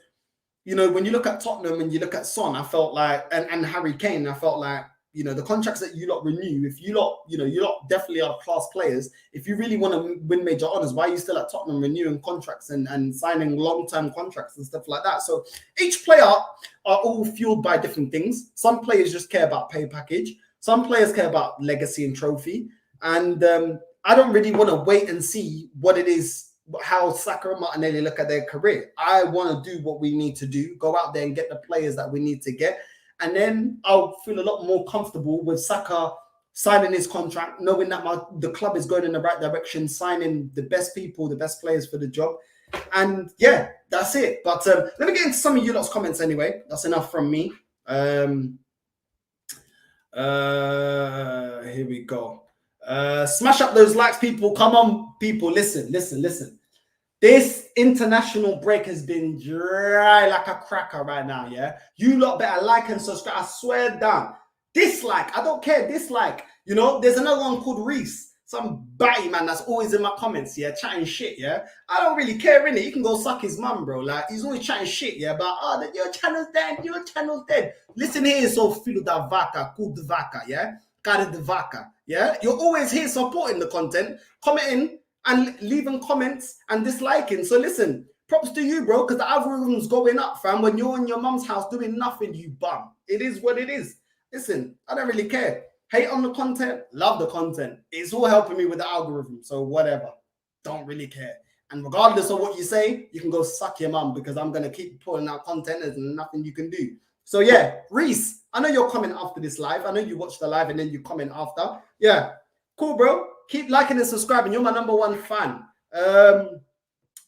you know, when you look at Tottenham and you look at Son, I felt like, and Harry Kane, I felt like, you know, the contracts that you lot renew, if you lot, you know, you lot definitely are class players. If you really want to win major honours, why are you still at Tottenham renewing contracts and signing long-term contracts and stuff like that? So each player are all fueled by different things. Some players just care about pay package. Some players care about legacy and trophy. And I don't really want to wait and see what it is, how Saka and Martinelli look at their career. I want to do what we need to do, go out there and get the players that we need to get. And then I'll feel a lot more comfortable with Saka signing his contract, knowing that the club is going in the right direction, signing the best people, the best players for the job. And yeah, that's it. But let me get into some of you lot's comments anyway. That's enough from me. Here we go. Smash up those likes, people. Come on, people. Listen. This international break has been dry like a cracker right now, yeah? You lot better like and subscribe. I swear down. Dislike. I don't care. Dislike. You know, there's another one called Reese. Some batty man that's always in my comments, yeah, chatting shit, yeah. I don't really care, innit? You can go suck his mum, bro. Like, he's always chatting shit, yeah, about, oh, that your channel's dead, your channel's dead. Listen here, so filho da vaca, cu de vaca, yeah? Cara de vaca, yeah? You're always here supporting the content, commenting and leaving comments and disliking. So listen, props to you, bro, because the algorithm's going up, fam, when you're in your mum's house doing nothing, you bum. It is what it is. Listen, I don't really care. Hate on the content, love the content. It's all helping me with the algorithm, so whatever. Don't really care. And regardless of what you say, you can go suck your mum because I'm going to keep putting out content. There's nothing you can do. So yeah, Reese, I know you're coming after this live. I know you watch the live and then you comment after. Yeah, cool, bro. Keep liking and subscribing. You're my #1 fan.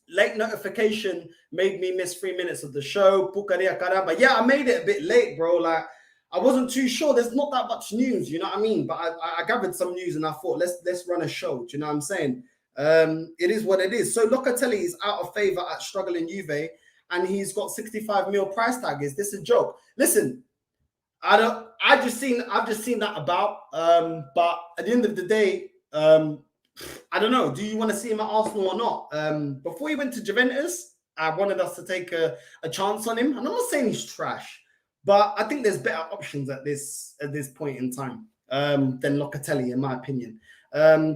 Late notification made me miss 3 minutes of the show. Pucaria caramba. Yeah, I made it a bit late, bro. Like, I wasn't too sure. There's not that much news, you know what I mean? But I gathered some news and I thought, let's run a show. Do you know what I'm saying? It is what it is. So Locatelli is out of favor at struggling Juve, and he's got 65 mil price tag. Is this a joke? Listen, I've just seen that about. But at the end of the day, I don't know. Do you want to see him at Arsenal or not? Before he went to Juventus, I wanted us to take a chance on him. And I'm not saying he's trash. But I think there's better options at this point in time than Locatelli, in my opinion.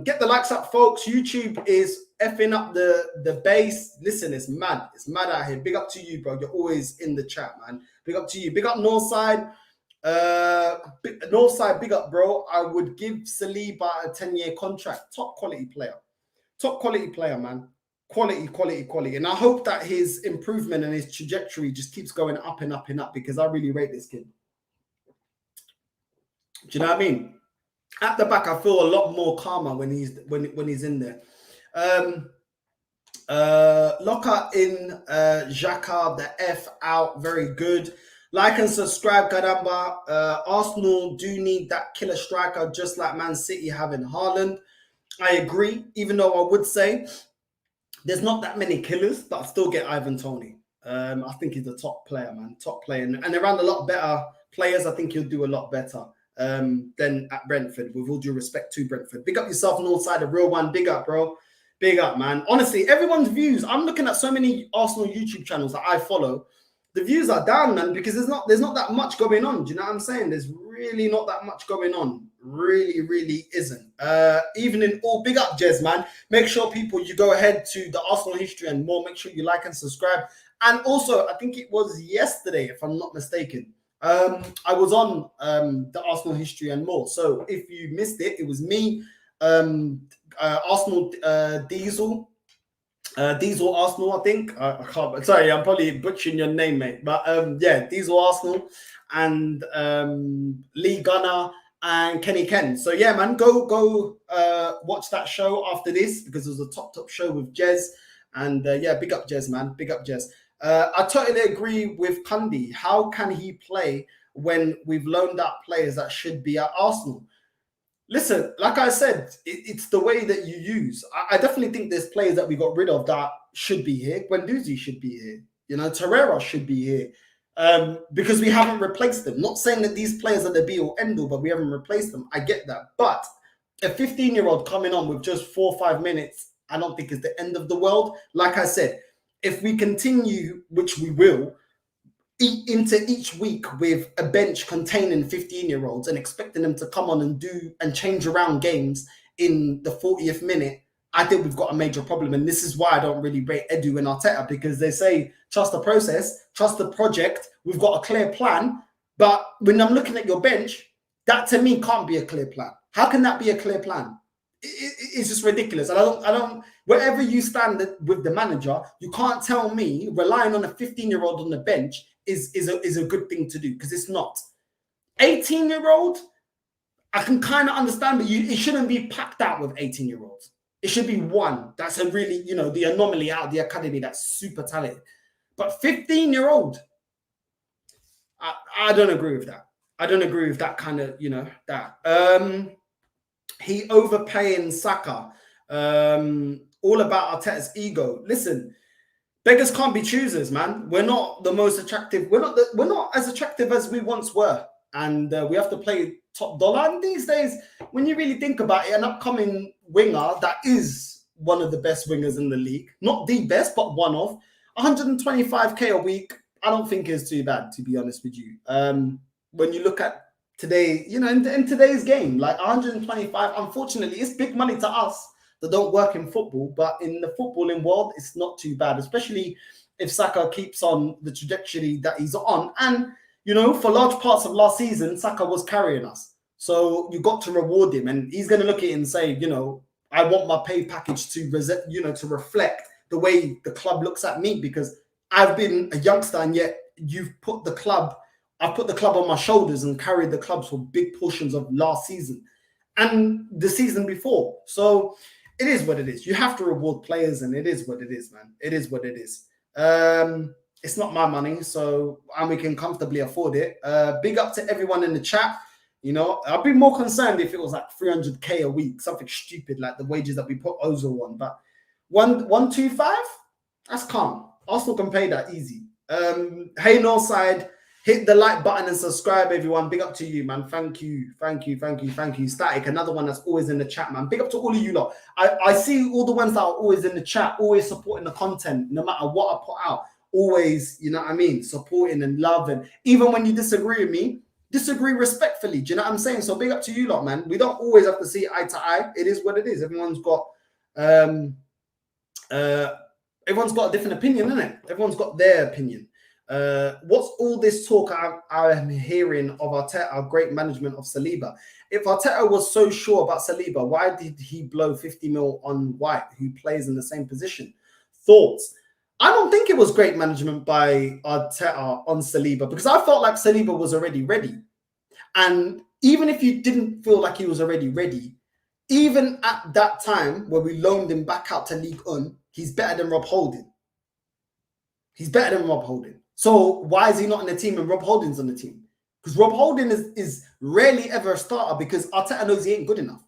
Get the likes up, folks. YouTube is effing up the base. Listen, it's mad. It's mad out here. Big up to you, bro. You're always in the chat, man. Big up to you. Big up Northside. Northside, big up, bro. I would give Saliba a 10-year contract. Top quality player. Top quality player, man. Quality. And I hope that his improvement and his trajectory just keeps going up and up and up because I really rate this kid. Do you know what I mean? At the back, I feel a lot more calmer when he's in there. Locker in Xhaka, the F out, very good. Like and subscribe, caramba. Arsenal do need that killer striker, just like Man City having Haaland. I agree, even though I would say there's not that many killers, but I still get Ivan Toney. I think he's a top player, man. Top player. And around a lot better players, I think he'll do a lot better than at Brentford, with all due respect to Brentford. Big up yourself, Northside, a real one. Big up, bro. Big up, man. Honestly, everyone's views. I'm looking at so many Arsenal YouTube channels that I follow. The views are down, man, because there's not that much going on. Do you know what I'm saying? There's really not that much going on. Really isn't. Even in all, big up, Jez, man. Make sure people, you go ahead to the Arsenal history and more. Make sure you like and subscribe. And also, I think it was yesterday, if I'm not mistaken, I was on the Arsenal history and more. So if you missed it, it was me, Arsenal Diesel. Diesel Arsenal, I think. I can't. Sorry, I'm probably butchering your name, mate. But yeah, Diesel Arsenal and Lee Gunner and Kenny Ken. So yeah, man, go watch that show after this because it was a top show with Jez. And yeah, big up Jez, man. Big up Jez. I totally agree with Kundi. How can he play when we've loaned out players that should be at Arsenal? Listen, like I said, it's the way that you use. I definitely think there's players that we got rid of that should be here. Guendouzi should be here. You know, Torreira should be here because we haven't replaced them. Not saying that these players are the be all end all, but we haven't replaced them. I get that. But a 15-year-old coming on with just 4 or 5 minutes, I don't think is the end of the world. Like I said, if we continue, which we will, into each week with a bench containing 15-year-olds and expecting them to come on and do and change around games in the 40th minute, I think we've got a major problem. And this is why I don't really rate Edu and Arteta, because they say, trust the process, trust the project. We've got a clear plan. But when I'm looking at your bench, that to me can't be a clear plan. How can that be a clear plan? It's just ridiculous. And I don't, wherever you stand with the manager, you can't tell me relying on a 15-year-old on the bench is a good thing to do, because it's not. 18-year-old, I can kind of understand, but it shouldn't be packed out with 18-year-olds. It should be one that's a really, you know, the anomaly out of the academy that's super talented. But 15-year-old, I don't agree with that. I don't agree with that kind of, you know, that. He overpaying Saka. All about Arteta's ego. Listen, beggars can't be choosers, man. We're not the most attractive. We're not as attractive as we once were. and we have to play top dollar. And these days, when you really think about it, an upcoming winger that is one of the best wingers in the league, not the best, but one of 125k a week, I don't think is too bad, to be honest with you. When you look at today, you know, in today's game, like 125, unfortunately, it's big money to us that don't work in football, but in the footballing world, it's not too bad, especially if Saka keeps on the trajectory that he's on. And, you know, for large parts of last season, Saka was carrying us. So you got to reward him, and he's going to look at it and say, you know, I want my pay package to, to reflect the way the club looks at me, because I've been a youngster and yet I've put the club on my shoulders and carried the clubs for big portions of last season and the season before. So it is what it is. You have to reward players, and it is what it is, man. It is what it is. It's not my money, and we can comfortably afford it. Big up to everyone in the chat. You know, I'd be more concerned if it was like 300k a week, something stupid like the wages that we put Ozil on. But 125, that's calm. Arsenal can pay that easy. Hey, Northside, hit the like button and subscribe, everyone. Big up to you, man. Thank you. Static, another one that's always in the chat, man. Big up to all of you lot. I see all the ones that are always in the chat, always supporting the content, no matter what I put out. Always, you know what I mean, supporting and loving. Even when you disagree with me, disagree respectfully. Do you know what I'm saying? So big up to you lot, man. We don't always have to see eye to eye. It is what it is. Everyone's got a different opinion, isn't it? Everyone's got their opinion. What's all this talk I'm hearing of Arteta, great management of Saliba? If Arteta was so sure about Saliba, why did he blow 50 mil on White, who plays in the same position? Thoughts? I don't think it was great management by Arteta on Saliba, because I felt like Saliba was already ready. And even if you didn't feel like he was already ready, even at that time where we loaned him back out to League One, he's better than Rob Holding. He's better than Rob Holding. So why is he not in the team and Rob Holding's on the team? Because Rob Holding is rarely ever a starter, because Arteta knows he ain't good enough.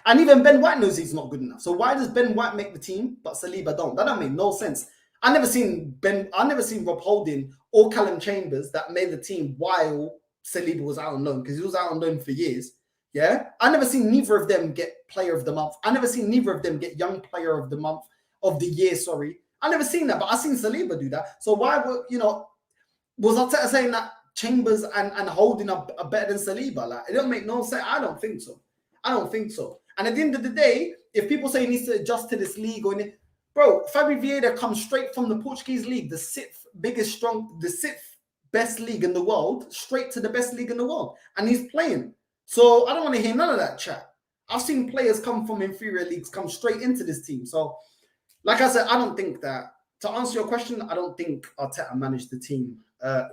And even Ben White knows he's not good enough. So why does Ben White make the team but Saliba don't? That don't make no sense. I never seen Rob Holding or Callum Chambers that made the team while Saliba was out on loan, because he was out on loan for years. Yeah, I never seen neither of them get player of the month. I never seen neither of them get young player of the month, of the year. Sorry, I never seen that, but I seen Saliba do that. So why were, you know, was Arteta saying that Chambers and Holding are better than Saliba? Like, it don't make no sense. I don't think so. And at the end of the day, if people say he needs to adjust to this league, bro, Fabio Vieira comes straight from the Portuguese league, the sixth best league in the world, straight to the best league in the world, and he's playing. So I don't want to hear none of that chat. I've seen players come from inferior leagues come straight into this team. So, like I said, I don't think that, to answer your question, I don't think Arteta managed the team,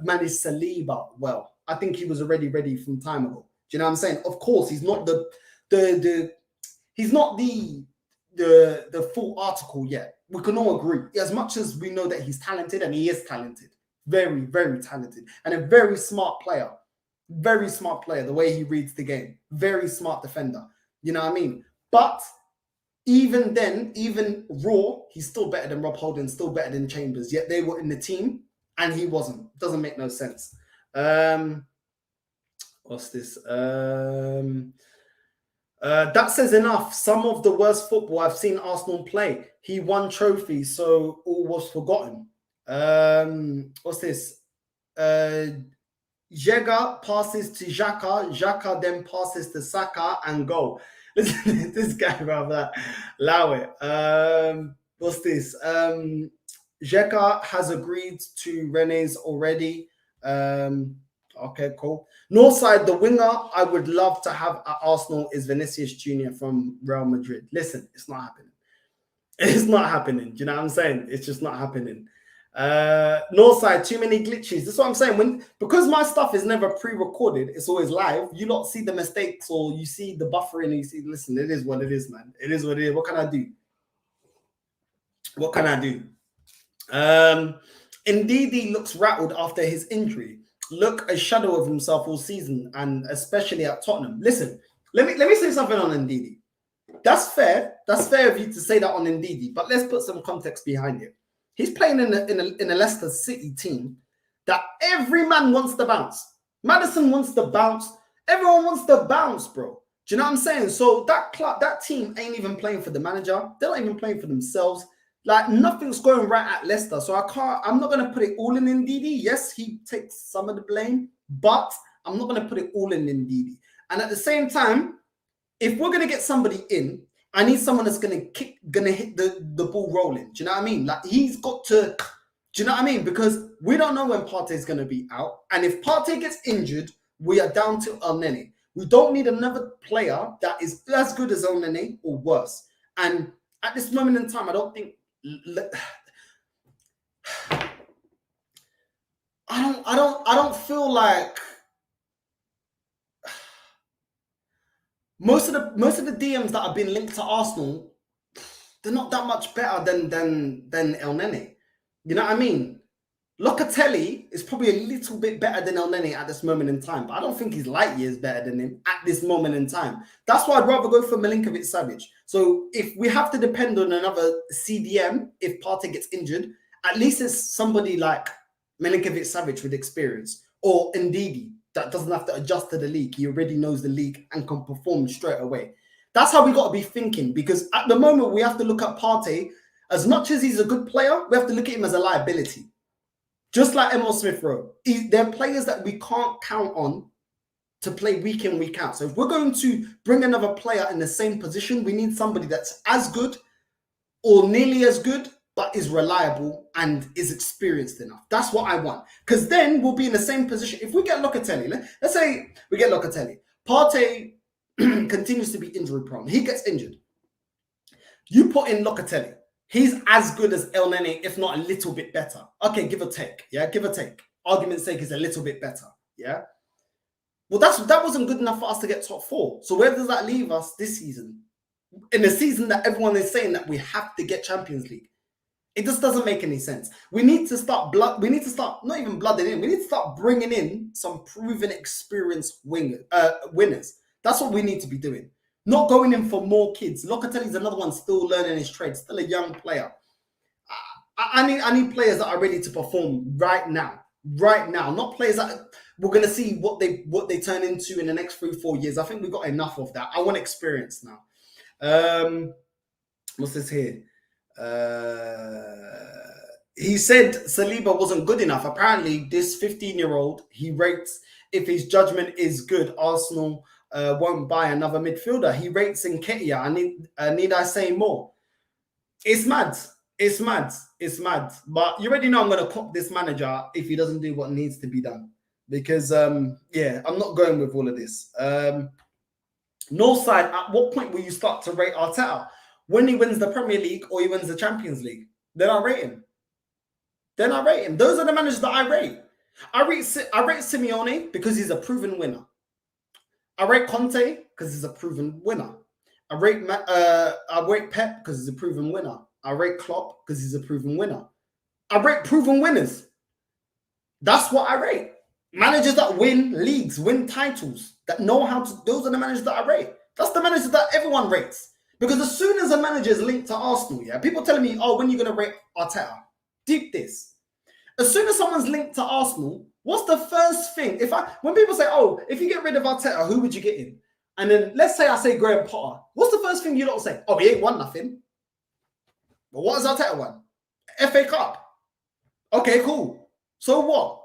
managed Saliba well. I think he was already ready from time ago. Do you know what I'm saying? Of course, he's not the full article yet. We can all agree. As much as we know that he's talented, and he is talented, very, very talented, and a very smart player. Very smart player, the way he reads the game. Very smart defender. You know what I mean? But even then, even raw, he's still better than Rob Holding, still better than Chambers. Yet they were in the team and he wasn't. Doesn't make no sense. What's this? That says enough. Some of the worst football I've seen Arsenal play. He won trophies, so all was forgotten. What's this? Jega passes to Xhaka. Xhaka then passes to Saka and goal. Listen, this guy, brother. Allow it. What's this? Xhaka has agreed to Rene's already. Okay, cool. Northside, the winger I would love to have at Arsenal is Vinicius Jr. from Real Madrid. Listen, it's not happening. It's not happening. Do you know what I'm saying? It's just not happening. Northside, too many glitches. That's what I'm saying. Because my stuff is never pre-recorded, it's always live. You don't see the mistakes, or you see the buffering, and you see, listen, it is what it is, man. It is what it is. What can I do? What can I do? Ndidi looks rattled after his injury. Look a shadow of himself all season, and especially at Tottenham. Listen, let me say something on Ndidi. That's fair. That's fair of you to say that on Ndidi, but let's put some context behind it. He's playing in a Leicester City team that every man wants to bounce. Maddison wants to bounce. Everyone wants to bounce, bro. Do you know what I'm saying? So that team ain't even playing for the manager. They're not even playing for themselves. Like, nothing's going right at Leicester. So I'm not going to put it all in Ndidi. Yes, he takes some of the blame, but I'm not going to put it all in Ndidi. And at the same time, if we're going to get somebody in, I need someone that's going to hit the ball rolling. Do you know what I mean? Like, he's got to, do you know what I mean? Because we don't know when Partey's going to be out. And if Partey gets injured, we are down to El Nene. We don't need another player that is as good as El Nene or worse. And at this moment in time, I don't think I don't feel like most of the DMs that have been linked to Arsenal, they're not that much better than El Nene. You know what I mean? Locatelli is probably a little bit better than El Nene at this moment in time, but I don't think he's light years better than him at this moment in time. That's why I'd rather go for Milinkovic-Savic. So if we have to depend on another CDM, if Partey gets injured, at least it's somebody like Milinkovic-Savic with experience, or Ndidi that doesn't have to adjust to the league. He already knows the league and can perform straight away. That's how we got to be thinking, because at the moment we have to look at Partey. As much as he's a good player, we have to look at him as a liability. Just like Emil Smith-Rowe, they're players that we can't count on to play week in, week out. So if we're going to bring another player in the same position, we need somebody that's as good or nearly as good, but is reliable and is experienced enough. That's what I want. Because then we'll be in the same position. If we get Locatelli, let's say we get Locatelli. Partey continues to be injury prone. He gets injured. You put in Locatelli. He's as good as El Nene, if not a little bit better. Okay, give or take. Yeah, give or take. Argument's sake, is a little bit better. Yeah. Well, that wasn't good enough for us to get top 4. So where does that leave us this season? In a season that everyone is saying that we have to get Champions League. It just doesn't make any sense. We need to start not even blooding in. We need to start bringing in some proven, experienced winners. That's what we need to be doing. Not going in for more kids. Locatelli's another one still learning his trade, still a young player. I need players that are ready to perform right now. Right now. Not players that we're going to see what they turn into in the next 3-4 years. I think we've got enough of that. I want experience now. What's this here? He said Saliba wasn't good enough. Apparently, this 15-year-old, he rates, if his judgment is good, Arsenal won't buy another midfielder. He rates Nketiah. Need I say more? It's mad. It's mad. It's mad. But you already know I'm going to cop this manager if he doesn't do what needs to be done. Because, yeah, I'm not going with all of this. Northside, at what point will you start to rate Arteta? When he wins the Premier League or he wins the Champions League? Then I rate him. Those are the managers that I rate. I rate Simeone because he's a proven winner. I rate Conte because he's a proven winner. I rate Pep because he's a proven winner. I rate Klopp because he's a proven winner. I rate proven winners. That's what I rate. Managers that win leagues, win titles, that know how to. Those are the managers that I rate. That's the managers that everyone rates. Because as soon as a manager is linked to Arsenal, yeah, people telling me, oh, when are you going to rate Arteta? Deep this. As soon as someone's linked to Arsenal, what's the first thing? When people say, oh, if you get rid of Arteta, who would you get in? And then let's say I say Graham Potter. What's the first thing you lot say? Oh, he ain't won nothing. But what has Arteta won? FA Cup. Okay, cool. So what?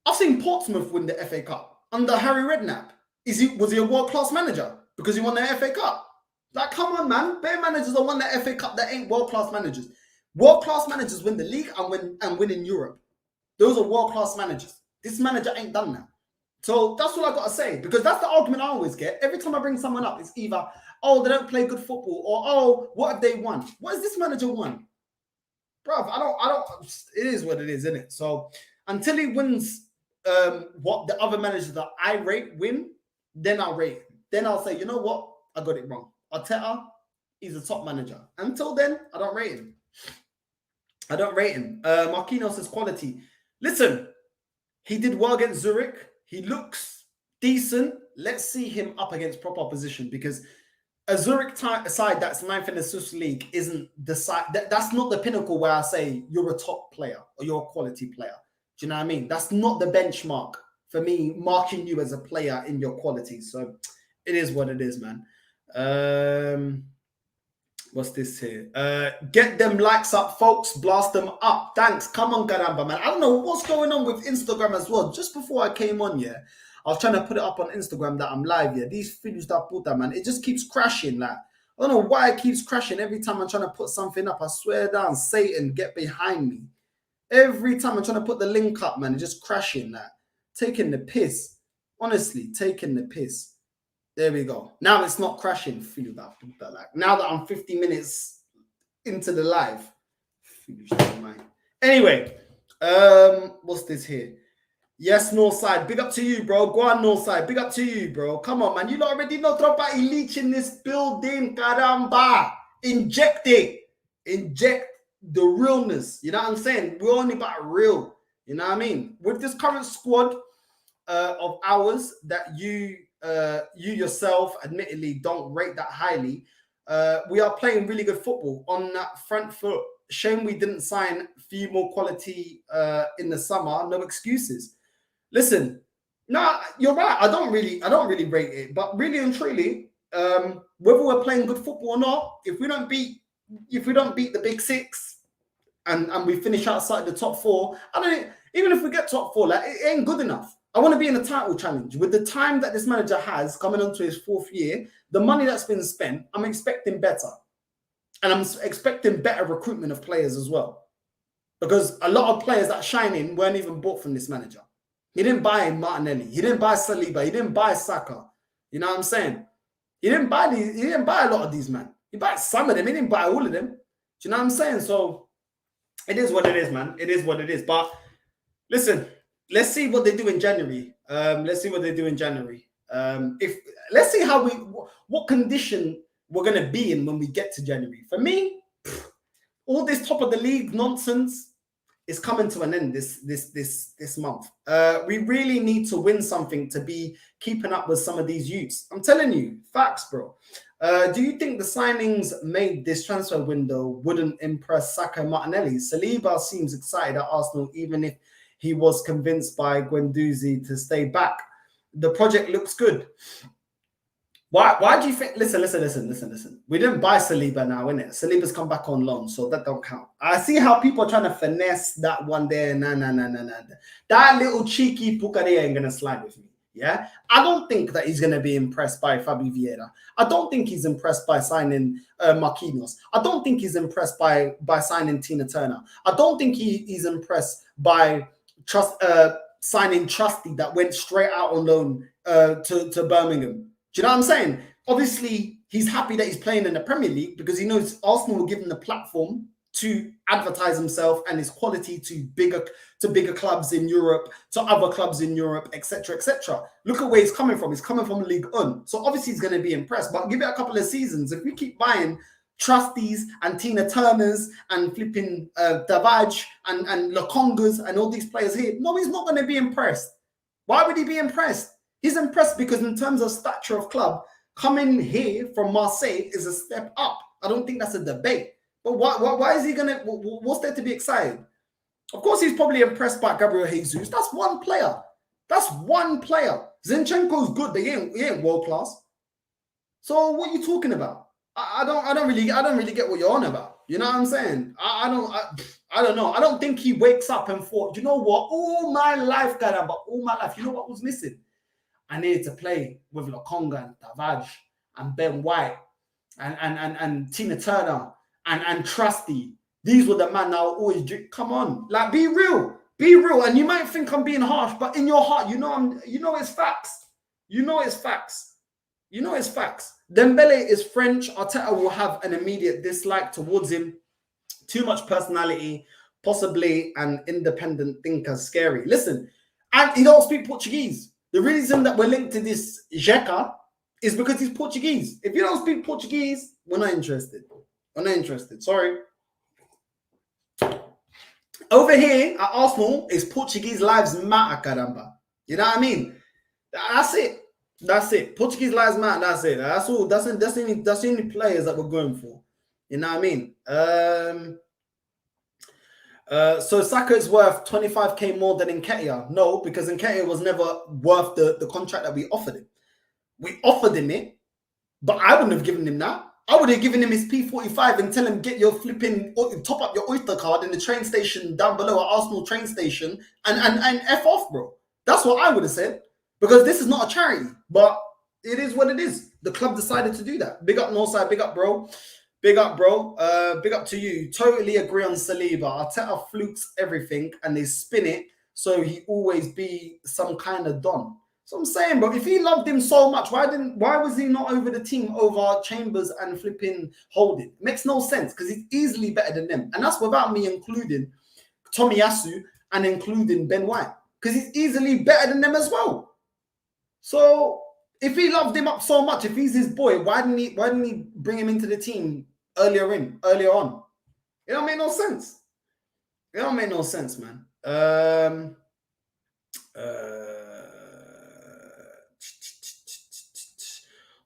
I've seen Portsmouth win the FA Cup under Harry Redknapp. Was he a world-class manager because he won the FA Cup? Like, come on, man. Better managers that won the FA Cup that ain't world-class managers. World-class managers win the league and win in Europe. Those are world-class managers. This manager ain't done that. So that's what I got to say, because that's the argument I always get. Every time I bring someone up, it's either, oh, they don't play good football, or, oh, what have they won? What has this manager won? Bruv, I don't, it is what it is, isn't it? So until he wins what the other managers that I rate win, then I'll rate him. Then I'll say, you know what? I got it wrong. Arteta, he's a top manager. Until then, I don't rate him. Marquinhos says quality. Listen, he did well against Zurich. He looks decent. Let's see him up against proper opposition, because a Zurich side that's 9th in the Swiss League isn't the side. That's not the pinnacle where I say you're a top player or you're a quality player. Do you know what I mean? That's not the benchmark for me marking you as a player in your qualities. So it is what it is, man. What's this here? Get them likes up, folks. Blast them up. Thanks. Come on, Garamba, man. I don't know what's going on with Instagram as well. Just before I came on, yeah, I was trying to put it up on Instagram that I'm live, yeah. These films that put that, man, it just keeps crashing. Like, I don't know why it keeps crashing every time I'm trying to put something up. I swear down, Satan, get behind me. Every time I'm trying to put the link up, man, it's just crashing. Like, taking the piss. Honestly, taking the piss. There we go. Now it's not crashing. Feel that. Like, now that I'm 50 minutes into the live. Anyway, what's this here? Yes, Northside. Big up to you, bro. Go on, Northside. Big up to you, bro. Come on, man. You already know Tropa Illich in this building. Caramba. Inject it. Inject the realness. You know what I'm saying? We're only about real. You know what I mean? With this current squad of ours that you yourself admittedly don't rate that highly, we are playing really good football on that front foot. Shame we didn't sign a few more quality in the summer. No excuses. Listen, no, you're right. I don't really rate it, but really and truly, whether we're playing good football or not, if we don't beat the big six and we finish outside the top four, even if we get top four, like, it ain't good enough. I want to be in a title challenge. With the time that this manager has coming onto his 4th year, the money that's been spent, I'm expecting better. And I'm expecting better recruitment of players as well. Because a lot of players that are shining weren't even bought from this manager. He didn't buy Martinelli. He didn't buy Saliba. He didn't buy Saka. You know what I'm saying? He didn't buy a lot of these, man. He bought some of them. He didn't buy all of them. Do you know what I'm saying? So it is what it is, man. It is what it is. But listen, let's see what they do in January. Let's see what they do in January. Let's see what condition we're gonna be in when we get to January. For me, all this top of the league nonsense is coming to an end this month. We really need to win something to be keeping up with some of these youths. I'm telling you, facts, bro. Do you think the signings made this transfer window wouldn't impress Saka and Martinelli? Saliba seems excited at Arsenal, even if he was convinced by Guendouzi to stay back. The project looks good. Why do you think? Listen. We didn't buy Saliba now, innit? Saliba's come back on loan, so that don't count. I see how people are trying to finesse that one there. Nah. That little cheeky Pukade ain't gonna slide with me. Yeah, I don't think that he's gonna be impressed by Fabi Vieira. I don't think he's impressed by signing Marquinhos. I don't think he's impressed by signing Tina Turner. I don't think he's impressed by signing Trusty that went straight out on loan to Birmingham. Do you know what I'm saying? Obviously, he's happy that he's playing in the Premier League because he knows Arsenal will give him the platform to advertise himself and his quality to bigger clubs in Europe, to other clubs in Europe, etc., etc. Look at where he's coming from. He's coming from Ligue 1. So obviously he's going to be impressed. But give it a couple of seasons. If we keep buying Trusties and Tina Turners and flipping Davaj and Lokongas and all these players here, no, he's not going to be impressed. Why would he be impressed? He's impressed because in terms of stature of club, coming here from Marseille is a step up. I don't think that's a debate. But why is he going to, what's there to be excited? Of course, he's probably impressed by Gabriel Jesus. That's one player. Zinchenko's good, but he ain't world class. So what are you talking about? I don't really get what you're on about. You know what I'm saying? I don't know. I don't think he wakes up and thought, you know what? All my life, you know what was missing? I needed to play with Lokonga and Davaj and Ben White and Tina Turner and Trusty. These were the man that will always drink. Come on, like, be real. And you might think I'm being harsh, but in your heart, you know it's facts. Dembele is French. Arteta will have an immediate dislike towards him. Too much personality, possibly an independent thinker. Scary. Listen, and he don't speak Portuguese. The reason that we're linked to this Jeca is because he's Portuguese. If you don't speak Portuguese, we're not interested. Sorry. Over here at Arsenal, it's Portuguese lives matter, caramba. You know what I mean? That's it. Portuguese lives matter. That's it. That's all. That's the only players that we're going for. You know what I mean? So Saka is worth 25k more than Nketiah. No, because Nketiah was never worth the contract that we offered him. We offered him it, but I wouldn't have given him that. I would have given him his P45 and tell him, get your flipping, top up your Oyster card in the train station down below at Arsenal train station and F off, bro. That's what I would have said. Because this is not a charity, but it is what it is. The club decided to do that. Big up Northside, big up, bro. Big up, bro. Big up to you. Totally agree on Saliba. Arteta flukes everything and they spin it so he always be some kind of don. So I'm saying, bro, if he loved him so much, why was he not over the team over Chambers and flipping Holding? It makes no sense because he's easily better than them. And that's without me including Tomiyasu and including Ben White. Because he's easily better than them as well. So if he loved him up so much, if he's his boy, why didn't he bring him into the team earlier on? It don't make no sense. It don't make no sense, man.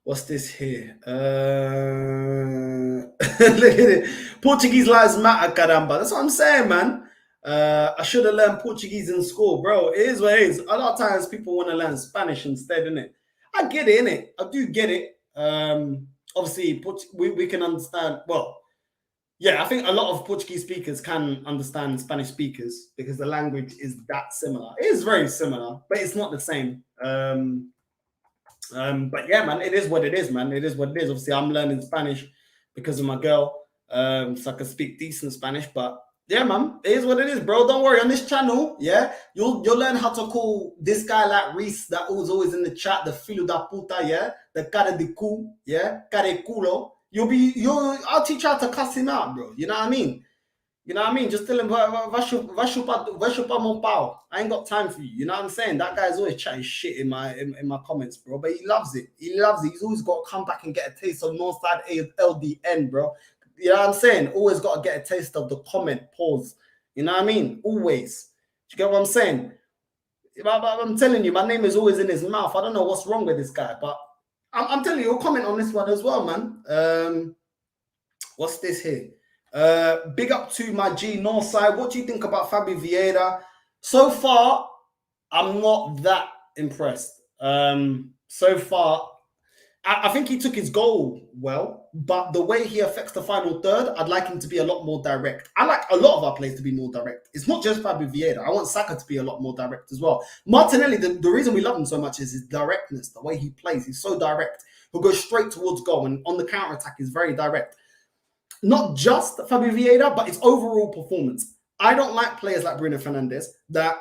What's this here? Look at it. Portuguese lives matter, caramba. That's what I'm saying, man. I should have learned Portuguese in school, bro. It is what it is. A lot of times people want to learn Spanish instead, innit? I get it, innit? I do get it. Obviously, we can understand. Well, yeah, I think a lot of Portuguese speakers can understand Spanish speakers because the language is that similar. It is very similar, but it's not the same. But yeah, man, it is what it is, man. It is what it is. Obviously, I'm learning Spanish because of my girl, so I can speak decent Spanish. But yeah, man, it is what it is, bro. Don't worry. On this channel, yeah, you'll learn how to call this guy like Reese that was always in the chat, the filo da puta, yeah, the cara de cu, yeah, cara de culo. I'll teach you how to cuss him out, bro. You know what I mean? You know what I mean? Just tell him, va chupar mon pau. I ain't got time for you. You know what I'm saying? That guy's always chatting shit in my comments, bro. But he loves it. He loves it. He's always got to come back and get a taste of Northside LDN, bro. You know what I'm saying? Always got to get a taste of the comment pause. You know what I mean? Always. Do you get what I'm saying? I'm telling you, my name is always in his mouth. I don't know what's wrong with this guy, but I'm telling you, you'll comment on this one as well, man. What's this here? Big up to my G Northside. What do you think about Fabio Vieira? So far, I'm not that impressed. So far, I think he took his goal well, but the way he affects the final third, I'd like him to be a lot more direct. I like a lot of our players to be more direct. It's not just Fabio Vieira. I want Saka to be a lot more direct as well. Martinelli, the reason we love him so much is his directness, the way he plays. He's so direct. He'll go straight towards goal, and on the counter-attack, he's very direct. Not just Fabio Vieira, but his overall performance. I don't like players like Bruno Fernandes that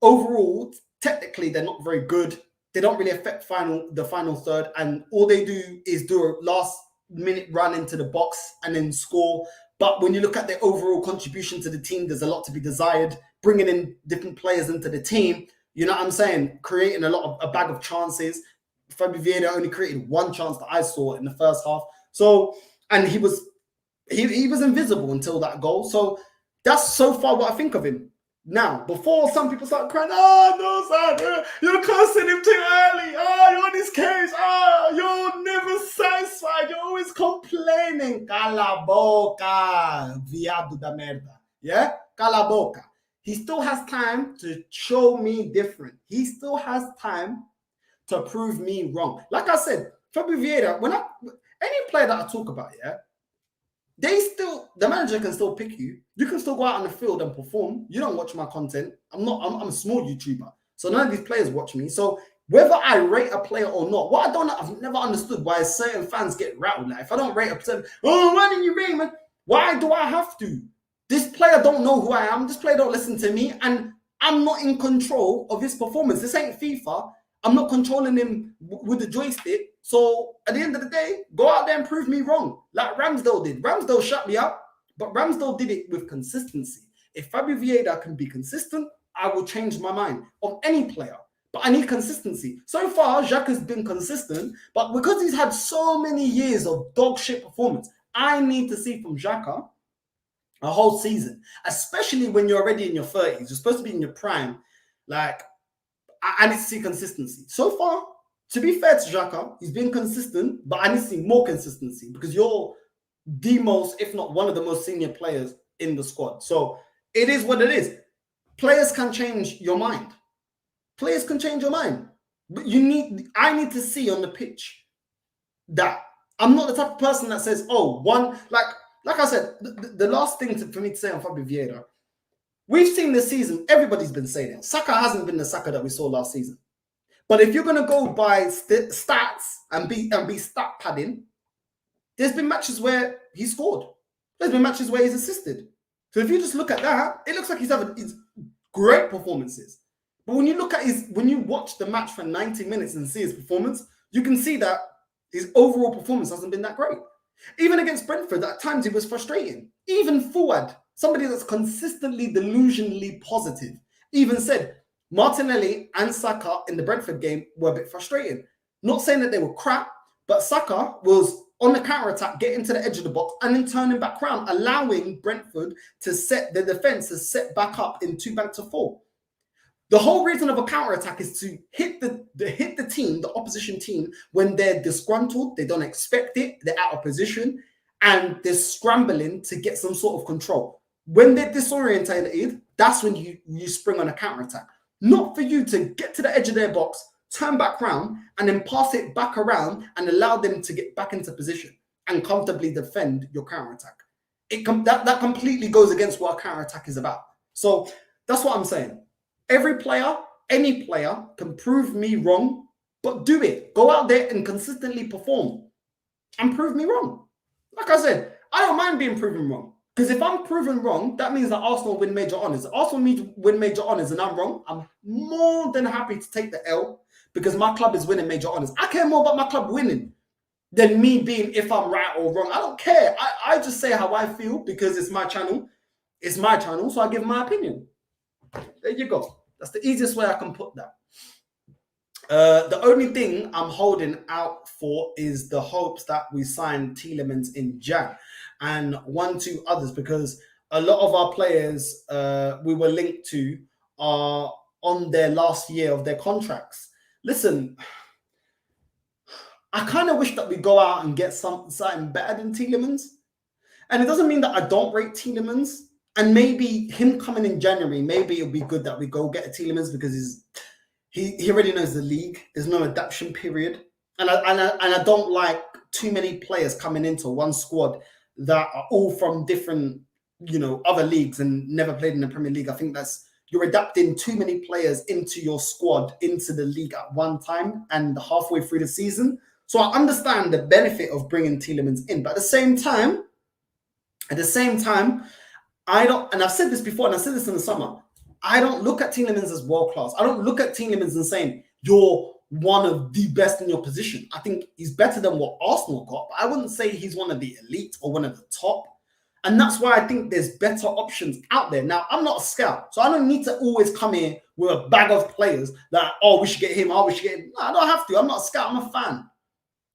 overall, technically, they're not very good. They don't really affect the final third, and all they do is do a last-minute run into the box and then score. But when you look at their overall contribution to the team, there's a lot to be desired. Bringing in different players into the team, you know what I'm saying? Creating a bag of chances. Fabio Vieira only created one chance that I saw in the first half. So, and he was invisible until that goal. So that's so far what I think of him. Now, before some people start crying, no, son, you're cursing him too early. You're on his case. You're never satisfied. You're always complaining. Cala boca, viado da merda. Yeah? Cala boca. He still has time to show me different. He still has time to prove me wrong. Like I said, Fabio Vieira, any player that I talk about, yeah, the manager can still pick you. You can still go out on the field and perform. You don't watch my content. I'm a small YouTuber. So none of these players watch me. So whether I rate a player or not, I've never understood why certain fans get rattled. Like if I don't rate a player, why didn't you rate, man? Why do I have to? This player don't know who I am. This player don't listen to me. And I'm not in control of his performance. This ain't FIFA. I'm not controlling him with the joystick. So at the end of the day, go out there and prove me wrong, like Ramsdale did. Ramsdale shut me up, but Ramsdale did it with consistency. If Fabio Vieira can be consistent, I will change my mind on any player. But I need consistency. So far, Xhaka has been consistent, but because he's had so many years of dog shit performance, I need to see from Xhaka a whole season, especially when you're already in your 30s. You're supposed to be in your prime. Like, I need to see consistency. So far, to be fair to Xhaka, he's been consistent, but I need to see more consistency because you're the most, if not one of the most senior players in the squad. So It is what it is. Players can change your mind. Players can change your mind. But I need to see on the pitch that I'm not the type of person that says, oh, like I said, the last thing for me to say on Fabio Vieira, we've seen this season, everybody's been saying it. Saka hasn't been the Saka that we saw last season. But if you're going to go by stats and be stat padding, there's been matches where he scored. There's been matches where he's assisted. So if you just look at that, it looks like he's having great performances. But when you watch the match for 90 minutes and see his performance, you can see that his overall performance hasn't been that great. Even against Brentford, at times it was frustrating. Even Fuad, somebody that's consistently delusionally positive, even said Martinelli and Saka in the Brentford game were a bit frustrating. Not saying that they were crap, but Saka was on the counter-attack, getting to the edge of the box and then turning back around, allowing Brentford to set the defence to set back up in 2-4. The whole reason of a counter-attack is to hit the opposition team, when they're disgruntled, they don't expect it, they're out of position, and they're scrambling to get some sort of control. When they're disorientated, that's when you spring on a counter-attack. Not for you to get to the edge of their box, turn back round, and then pass it back around and allow them to get back into position and comfortably defend your counter-attack. That completely goes against what a counter-attack is about. So that's what I'm saying. Every player, any player can prove me wrong, but do it. Go out there and consistently perform and prove me wrong. Like I said, I don't mind being proven wrong. Because if I'm proven wrong, that means that Arsenal win major honours. Arsenal win major honours and I'm wrong, I'm more than happy to take the L because my club is winning major honours. I care more about my club winning than me being if I'm right or wrong. I don't care. I just say how I feel because it's my channel. It's my channel, so I give my opinion. There you go. That's the easiest way I can put that. The only thing I'm holding out for is the hopes that we sign Tielemans in Jan and 1-2 others, because a lot of our players we were linked to are on their last year of their contracts. Listen, I kind of wish that we go out and get something better than Tielemans. And it doesn't mean that I don't rate Tielemans. And maybe him coming in January, maybe it'll be good that we go get a Tielemans because he already knows the league. There's no adaptation period. And I don't like too many players coming into one squad that are all from different, other leagues and never played in the Premier League. I think you're adapting too many players into your squad, into the league at one time and halfway through the season. So I understand the benefit of bringing Tielemans in. But at the same time, I don't, and I've said this before, and I said this in the summer, I don't look at Tielemans as world-class. I don't look at Tielemans and saying, you're one of the best in your position. I think he's better than what Arsenal got, but I wouldn't say he's one of the elite or one of the top. And that's why I think there's better options out there. Now, I'm not a scout, so I don't need to always come here with a bag of players that, oh, we should get him, oh, we should get him. No, I don't have to. I'm not a scout, I'm a fan.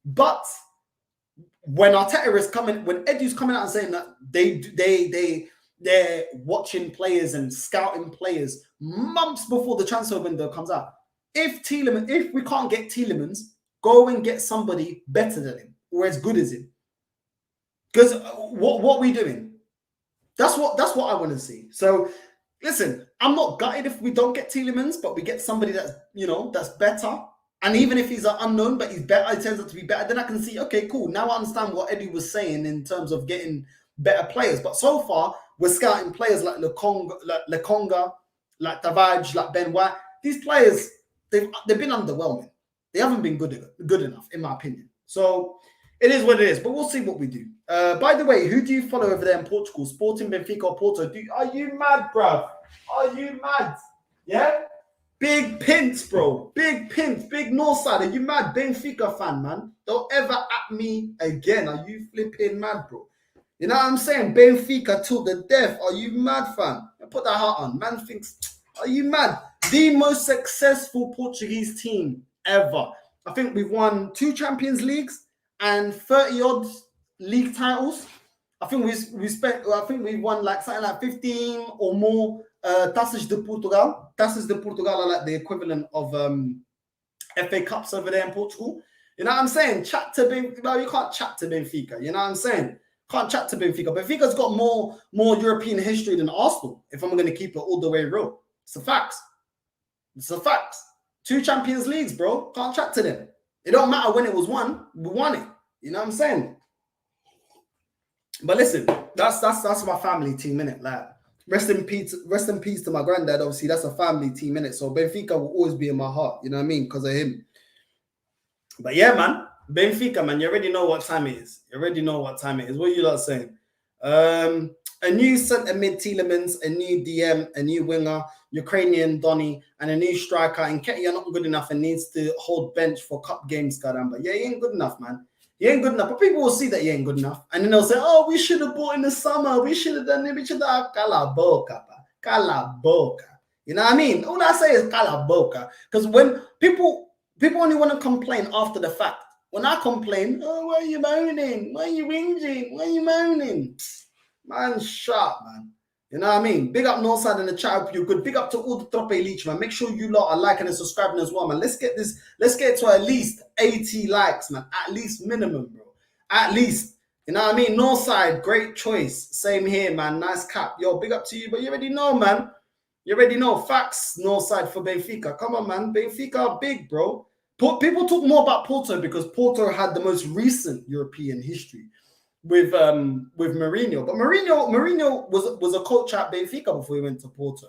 But when Arteta is coming, when Edu's coming out and saying that they're watching players and scouting players months before the transfer window comes out. If we can't get Tielemans, go and get somebody better than him or as good as him. Because what are we doing? That's what I want to see. So listen, I'm not gutted if we don't get Tielemans, but we get somebody that's that's better. And even if he's an unknown, but he's better, it turns out to be better, then I can see, okay, cool. Now I understand what Eddie was saying in terms of getting better players. But so far, we're scouting players like Lokonga, like Tavares, like Ben White. These players, they've been underwhelming. They haven't been good enough, in my opinion. So it is what it is. But we'll see what we do. By the way, who do you follow over there in Portugal? Sporting, Benfica, or Porto? Are you mad, bruv? Are you mad? Yeah? Big Pints, bro. Big Pints. Big Northside. Are you mad? Benfica fan, man. Don't ever at me again. Are you flipping mad, bro? You know what I'm saying? Benfica till the death. Are you mad, fam? Put that heart on. Man thinks, are you mad? The most successful Portuguese team ever. I think we've won 2 Champions Leagues and 30-odd league titles. I think we've won like something like 15 or more Taças de Portugal. Taças de Portugal are like the equivalent of FA Cups over there in Portugal. You know what I'm saying? You can't chat to Benfica. You know what I'm saying? Can't chat to Benfica. Benfica's got more European history than Arsenal, if I'm going to keep it all the way real. It's a fact. It's a fact. 2 Champions Leagues, bro. Can't chat to them. It don't matter when it was won. We won it. You know what I'm saying? But listen, that's my family team, innit? Like, rest in peace to my granddad. Obviously, that's a family team, innit? So Benfica will always be in my heart. You know what I mean? Because of him. But yeah, man. Benfica, man. You already know what time it is. You already know what time it is. What are you lot saying? A new centre mid Tielemans, a new DM, a new winger, Ukrainian Donny, and a new striker. And Nketiah not good enough and needs to hold bench for cup games, Karamba. Yeah, he ain't good enough, man. He ain't good enough. But people will see that he ain't good enough. And then they'll say, oh, we should have bought in the summer. We should have done it. We should have Cala Boca. Cala Boca. You know what I mean? All I say is Cala Boca. Because when people only want to complain after the fact. When I complain, oh, why are you moaning? Why are you whinging? Why are you moaning? Man, sharp, man. You know what I mean? Big up Northside in the chat. Hope you're good. Big up to all the Trope Leech, man. Make sure you lot are liking and subscribing as well, man. Let's get to at least 80 likes, man. At least minimum, bro. At least. You know what I mean? Northside, great choice. Same here, man. Nice cap. Yo, big up to you, but you already know, man. You already know. Facts, Northside for Benfica. Come on, man. Benfica are big, bro. People talk more about Porto because Porto had the most recent European history with Mourinho. But Mourinho was a coach at Benfica before he went to Porto.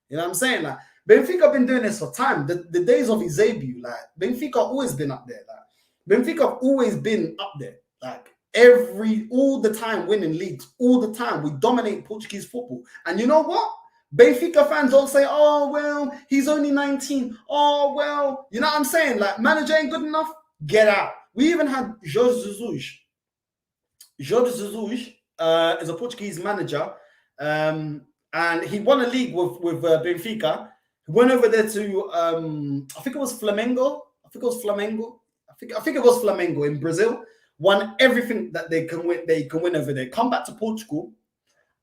You know what I'm saying? Like, Benfica have been doing this for time. The days of Eusebio, like, Benfica have always been up there. Like, Benfica have always been up there. Like, all the time winning leagues, all the time. We dominate Portuguese football. And you know what? Benfica fans don't say, oh, well, he's only 19. Oh, well, you know what I'm saying? Like, manager ain't good enough. Get out. We even had Jorge Jesus. Jorge Jesus is a Portuguese manager, and he won a league with Benfica. He went over there to I think it was Flamengo. I think it was Flamengo in Brazil. Won everything that they can win. They can win over there. Come back to Portugal,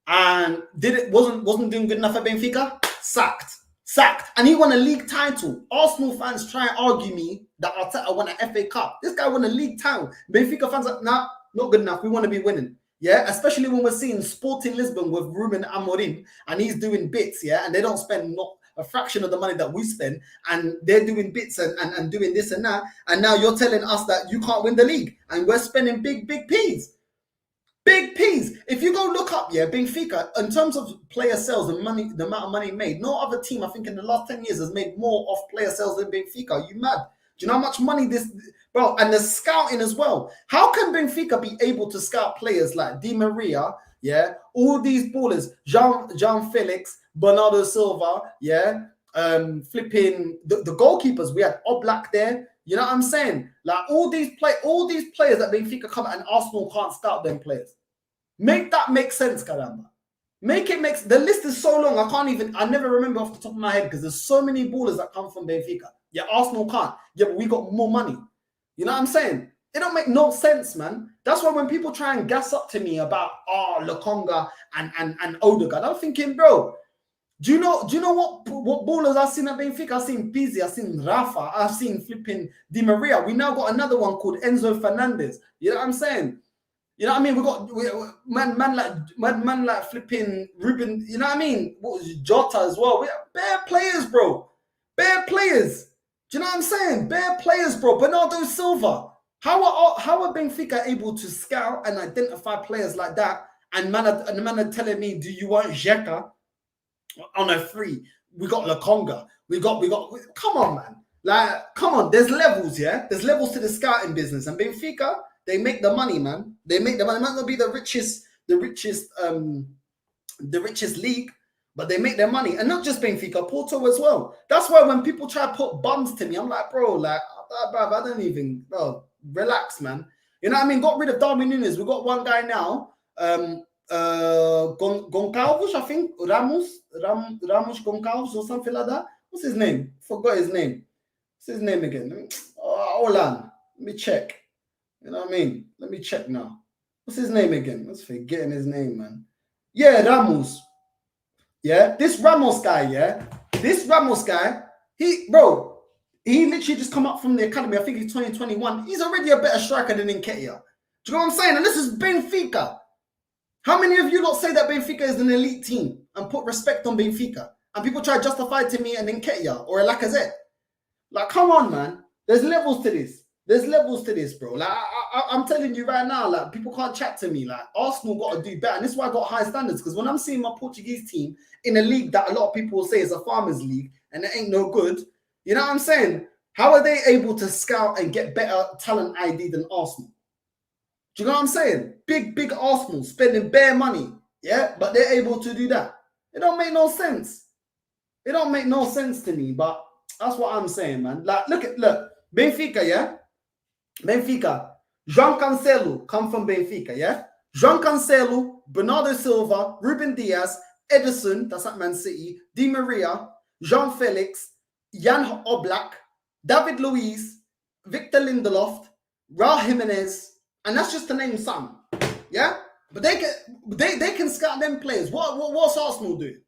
and wasn't doing good enough at Benfica. Sacked, and he won a league title. Arsenal fans try and argue me that Arteta won an FA Cup. This guy won a league title. Benfica fans are nah. Not good enough. We want to be winning. Yeah, especially when we're seeing Sporting Lisbon with Ruben Amorim and he's doing bits, yeah, and they don't spend not a fraction of the money that we spend, and they're doing bits and doing this and that, and now you're telling us that you can't win the league, and we're spending big P's. Big P's. If you go look up, yeah, Benfica, in terms of player sales and money, the amount of money made, no other team, I think, in the last 10 years has made more off player sales than Benfica. Are you mad? Do you know how much money this... Bro, and the scouting as well. How can Benfica be able to scout players like Di Maria, yeah, all these ballers, Jean Felix, Bernardo Silva, yeah, flipping the goalkeepers. We had Oblak there. You know what I'm saying? Like all these players that Benfica come and Arsenal can't scout them players. Make that make sense, Caramba. The list is so long. I never remember off the top of my head because there's so many ballers that come from Benfica. Yeah, Arsenal can't. Yeah, but we got more money. You know what I'm saying? It don't make no sense, man. That's why when people try and gas up to me about Lokonga and Odegaard, I'm thinking, bro, do you know what ballers I've seen at Benfica? I've seen Pizzi, I've seen Rafa, I've seen flipping Di Maria. We now got another one called Enzo Fernandez. You know what I'm saying? You know what I mean? We got man like flipping Ruben. You know what I mean? What was Jota as well? We have bare players, bro. Bare players. Do you know what I'm saying? Bare players, bro. Bernardo Silva. How are Benfica able to scout and identify players like that? And the man are telling me, do you want Xhaka on a free? We got Lokonga. We got. Come on, man. Like, come on. There's levels, yeah. There's levels to the scouting business. And Benfica, they make the money, man. They make the money. It might not be the richest league. But they make their money. And not just Benfica, Porto as well. That's why when people try to put bums to me, I'm like, bro, like, I don't even, bro, relax, man. You know what I mean? Got rid of Darwin Núñez. We got one guy now, Goncalves, I think, Ramos Goncalves or something like that. What's his name? Forgot his name. What's his name again? Hold on. Let me check. You know what I mean? Let me check now. What's his name again? Let's forgetting his name, man. Yeah, Ramos. Yeah, this Ramos guy, he literally just come up from the academy. I think he's 2021. He's already a better striker than Nketiah. Do you know what I'm saying? And this is Benfica. How many of you lot say that Benfica is an elite team and put respect on Benfica? And people try to justify it to me and then Nketiah or a Lacazette. Like, come on, man. There's levels to this. There's levels to this, bro. Like, I'm telling you right now, like, people can't chat to me. Like, Arsenal got to do better. And this is why I got high standards. Because when I'm seeing my Portuguese team in a league that a lot of people will say is a farmers league and it ain't no good, you know what I'm saying? How are they able to scout and get better talent ID than Arsenal? Do you know what I'm saying? Big Arsenal spending bare money, yeah? But they're able to do that. It don't make no sense. It don't make no sense to me, but that's what I'm saying, man. Like, look, Benfica, yeah? Benfica. João Cancelo come from Benfica, yeah? João Cancelo, Bernardo Silva, Ruben Diaz, Ederson, that's at Man City, Di Maria, Jean Felix, Jan Oblak, David Luiz, Victor Lindelof, Raul Jimenez, and that's just to name some, yeah? But they can scout them players. What's Arsenal doing?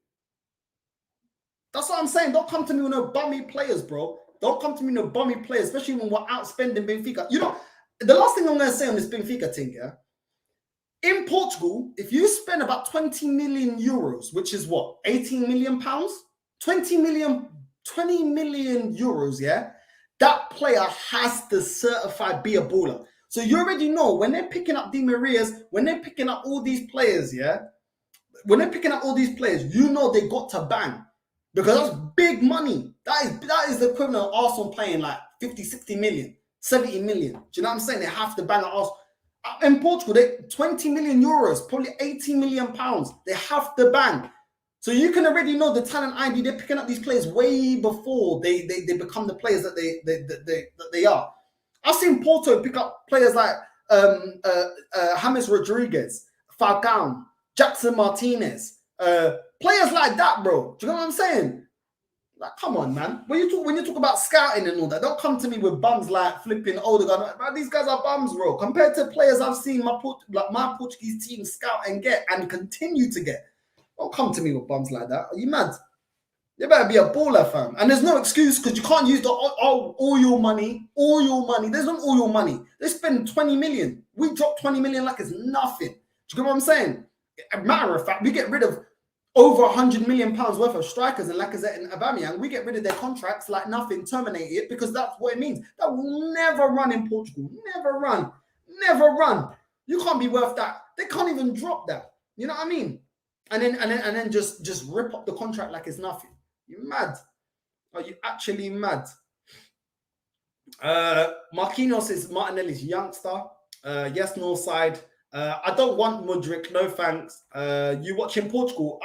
That's what I'm saying. Don't come to me with no bummy players, bro. Don't come to me with no bummy players, especially when we're outspending Benfica. You know, the last thing I'm going to say on this Benfica thing, yeah? In Portugal, if you spend about 20 million euros, which is what, 18 million pounds? 20 million euros, yeah? That player has to certified be a baller. So you already know when they're picking up Di Maria's, when they're picking up all these players, yeah? When they're picking up all these players, you know they got to bang. Because that's big money. That is the equivalent of Arsenal playing like 50, 60 million, 70 million. Do you know what I'm saying? They have to bang at Arsenal. In Portugal, they 20 million euros, probably 80 million pounds. They have to bang. So you can already know the talent ID. They're picking up these players way before they become the players that they are. I've seen Porto pick up players like James Rodriguez, Falcao, Jackson Martinez, players like that, bro. Do you know what I'm saying? Like, come on, man. When you talk about scouting and all that, don't come to me with bums like flipping Odegaard. Man, these guys are bums, bro. Compared to players I've seen my Portuguese team scout and get and continue to get. Don't come to me with bums like that. Are you mad? You better be a baller, fam. And there's no excuse because you can't use all your money. There's not all your money. They spend 20 million. We drop 20 million like it's nothing. Do you get what I'm saying? Matter of fact, we get rid of over 100 million pounds worth of strikers and Lacazette and Aubameyang. We get rid of their contracts like nothing, terminate it because that's what it means. That will never run in Portugal. Never run. You can't be worth that. They can't even drop that. You know what I mean? And then just rip up the contract like it's nothing. You mad? Are you actually mad? Marquinhos is Martinelli's youngster. Yes, north side. I don't want Mudryk, no thanks. You watching Portugal?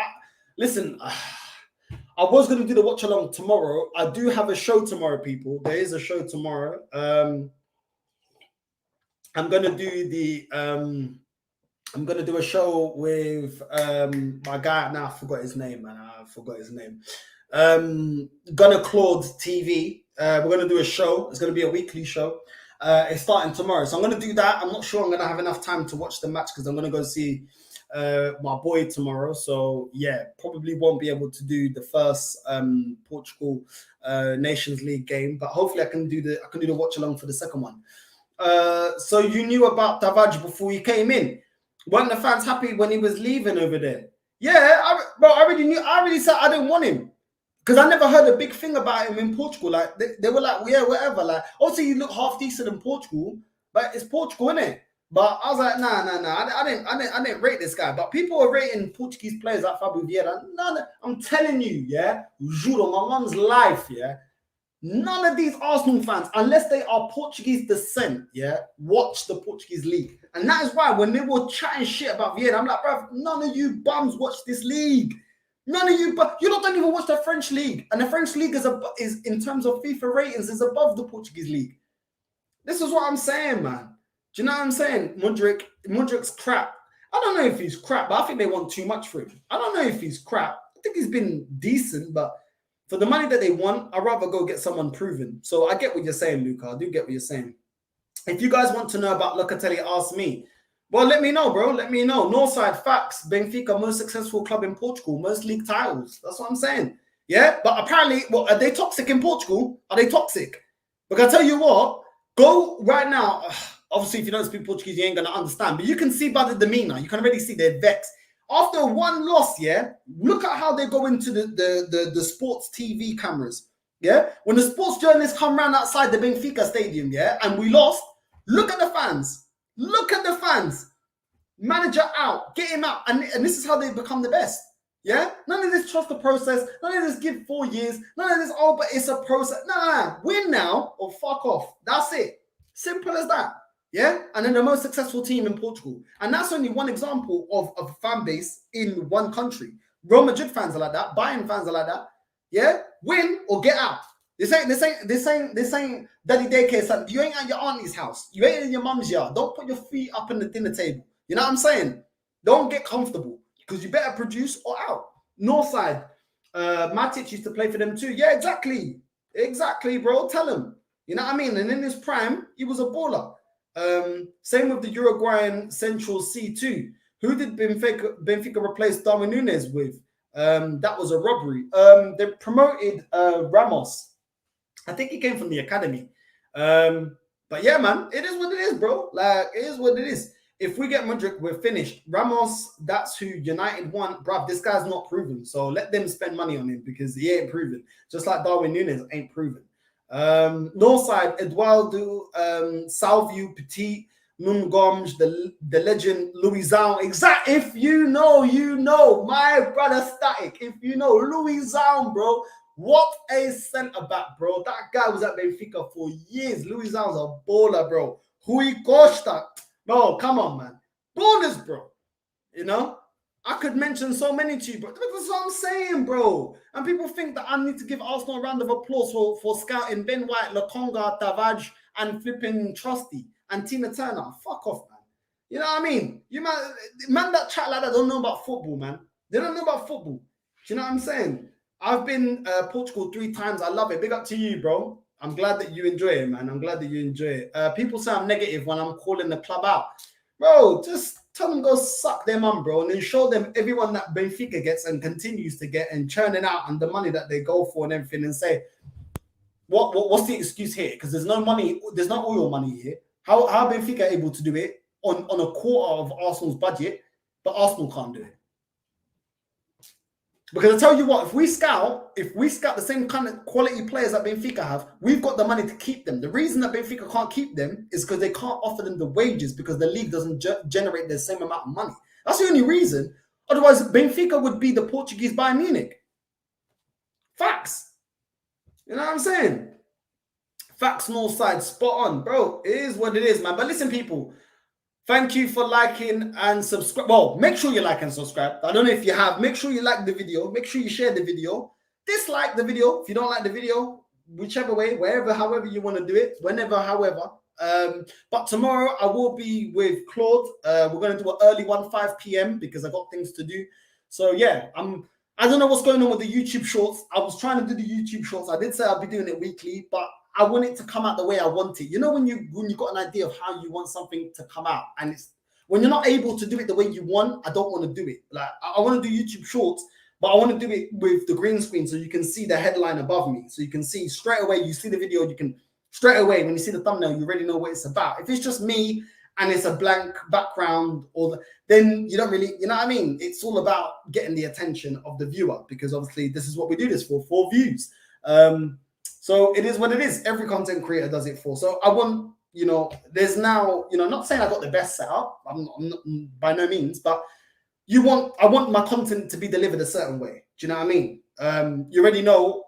Listen, I was going to do the watch along tomorrow. I do have a show tomorrow, people. There is a show tomorrow. I'm going to do a show with my guy. Now I forgot his name, man. Gunnar Claude TV. We're going to do a show. It's going to be a weekly show. It's starting tomorrow. So I'm going to do that. I'm not sure I'm going to have enough time to watch the match because I'm going to go see my boy tomorrow. So, yeah, probably won't be able to do the first Portugal Nations League game. But hopefully I can do the watch along for the second one. So you knew about Tavares before he came in. Weren't the fans happy when he was leaving over there? Yeah, I already knew. I already said I didn't want him. Because I never heard a big thing about him in Portugal. Like they were like, yeah, whatever. Like, also you look half decent in Portugal, but it's Portugal, innit? But I was like, nah. I didn't rate this guy. But people are rating Portuguese players like Fabio Vieira. No, I'm telling you, yeah, juro, my mum's life, yeah. None of these Arsenal fans, unless they are Portuguese descent, yeah, watch the Portuguese league. And that is why when they were chatting shit about Vieira, I'm like, bruv, none of you bums watch this league. None of you, but you don't even watch the French league, and the French league is in terms of FIFA ratings is above the Portuguese league. This is what I'm saying, man. Do you know what I'm saying? Mudryk's crap. I don't know if he's crap, but I think they want too much for him. I don't know if he's crap. I think he's been decent, but for the money that they want, I'd rather go get someone proven. So I get what you're saying, Luca. I do get what you're saying. If you guys want to know about Locatelli, ask me. Well, let me know, bro. Let me know. Northside facts. Benfica, most successful club in Portugal, most league titles. That's what I'm saying. Yeah, but apparently, well, are they toxic in Portugal? Are they toxic? Because I tell you what, go right now. Obviously, if you don't speak Portuguese, you ain't gonna understand. But you can see by the demeanor, you can already see they're vexed. After one loss, yeah, look at how they go into the sports TV cameras. Yeah, when the sports journalists come round outside the Benfica stadium, yeah, and we lost, look at the fans. Look at the fans. Manager out, get him out. And this is how they become the best. Yeah? None of this trust the process. None of this give 4 years. None of this, oh, but it's a process. No. Win now or fuck off. That's it. Simple as that. Yeah? And then the most successful team in Portugal. And that's only one example of a fan base in one country. Real Madrid fans are like that. Bayern fans are like that. Yeah? Win or get out. This ain't daddy daycare, son. You ain't at your auntie's house. You ain't in your mum's yard. Don't put your feet up on the dinner table. You know what I'm saying? Don't get comfortable because you better produce or out. Northside, Matic used to play for them too. Yeah, exactly. Exactly, bro. Tell him. You know what I mean? And in his prime, he was a baller. Same with the Uruguayan Central C2. Who did Benfica replace Darwin Núñez with? That was a robbery. They promoted Ramos. I think he came from the academy. But yeah, man, it is what it is, bro. Like, it is what it is. If we get Mudryk, we're finished. Ramos, that's who United want. Bruv, this guy's not proven. So let them spend money on him because he ain't proven. Just like Darwin Núñez ain't proven. Northside, Eduardo, Salvio, Petit, Nun Gomes, the legend, Luizão. Exact. If you know, you know. My brother Static. If you know, Luizão, bro. What a centre-back, bro. That guy was at Benfica for years. Luizão's a baller, bro. Rui Costa. Bro, come on, man. Ballers, bro. You know? I could mention so many to you, but that's what I'm saying, bro. And people think that I need to give Arsenal a round of applause for scouting Ben White, Lokonga, Tavares, and flipping Trusty and Tina Turner. Fuck off, man. You know what I mean? You man that chat like that don't know about football, man. They don't know about football. Do you know what I'm saying? I've been Portugal 3 times. I love it. Big up to you, bro. I'm glad that you enjoy it, man. I'm glad that you enjoy it. People say I'm negative when I'm calling the club out. Bro, just tell them go suck their mum, bro, and then show them everyone that Benfica gets and continues to get and churning out and the money that they go for and everything and say, what's the excuse here? Because there's no money, there's no oil money here. How Benfica able to do it on a quarter of Arsenal's budget, but Arsenal can't do it? Because I tell you what, if we scout the same kind of quality players that Benfica have, we've got the money to keep them. The reason that Benfica can't keep them is because they can't offer them the wages because the league doesn't generate the same amount of money. That's the only reason. Otherwise, Benfica would be the Portuguese Bayern Munich. Facts. You know what I'm saying? Facts, Northside, spot on. Bro, it is what it is, man. But listen, people, thank you for liking and subscribe. Well, make sure you like and subscribe. I don't know if you have. Make sure you like the video. Make sure you share the video. Dislike the video if you don't like the video. Whichever way, wherever, however you want to do it. Whenever, however. But tomorrow I will be with Claude. We're going to do an early one, 5 p.m. because I got things to do. So yeah, I don't know what's going on with the YouTube shorts. I was trying to do the YouTube shorts. I did say I'll be doing it weekly, but I want it to come out the way I want it. You know, when you got an idea of how you want something to come out, and it's when you're not able to do it the way you want, I don't want to do it. Like, I want to do YouTube shorts, but I want to do it with the green screen so you can see the headline above me. So you can see straight away, you see the video, you can straight away, when you see the thumbnail, you already know what it's about. If it's just me and it's a blank background, then you don't really, you know what I mean? It's all about getting the attention of the viewer, because obviously this is what we do this for views. So it is what it is. Every content creator does it for. So I want, there's now, not saying I got the best setup. I'm not, by no means, but I want my content to be delivered a certain way. Do you know what I mean? You already know,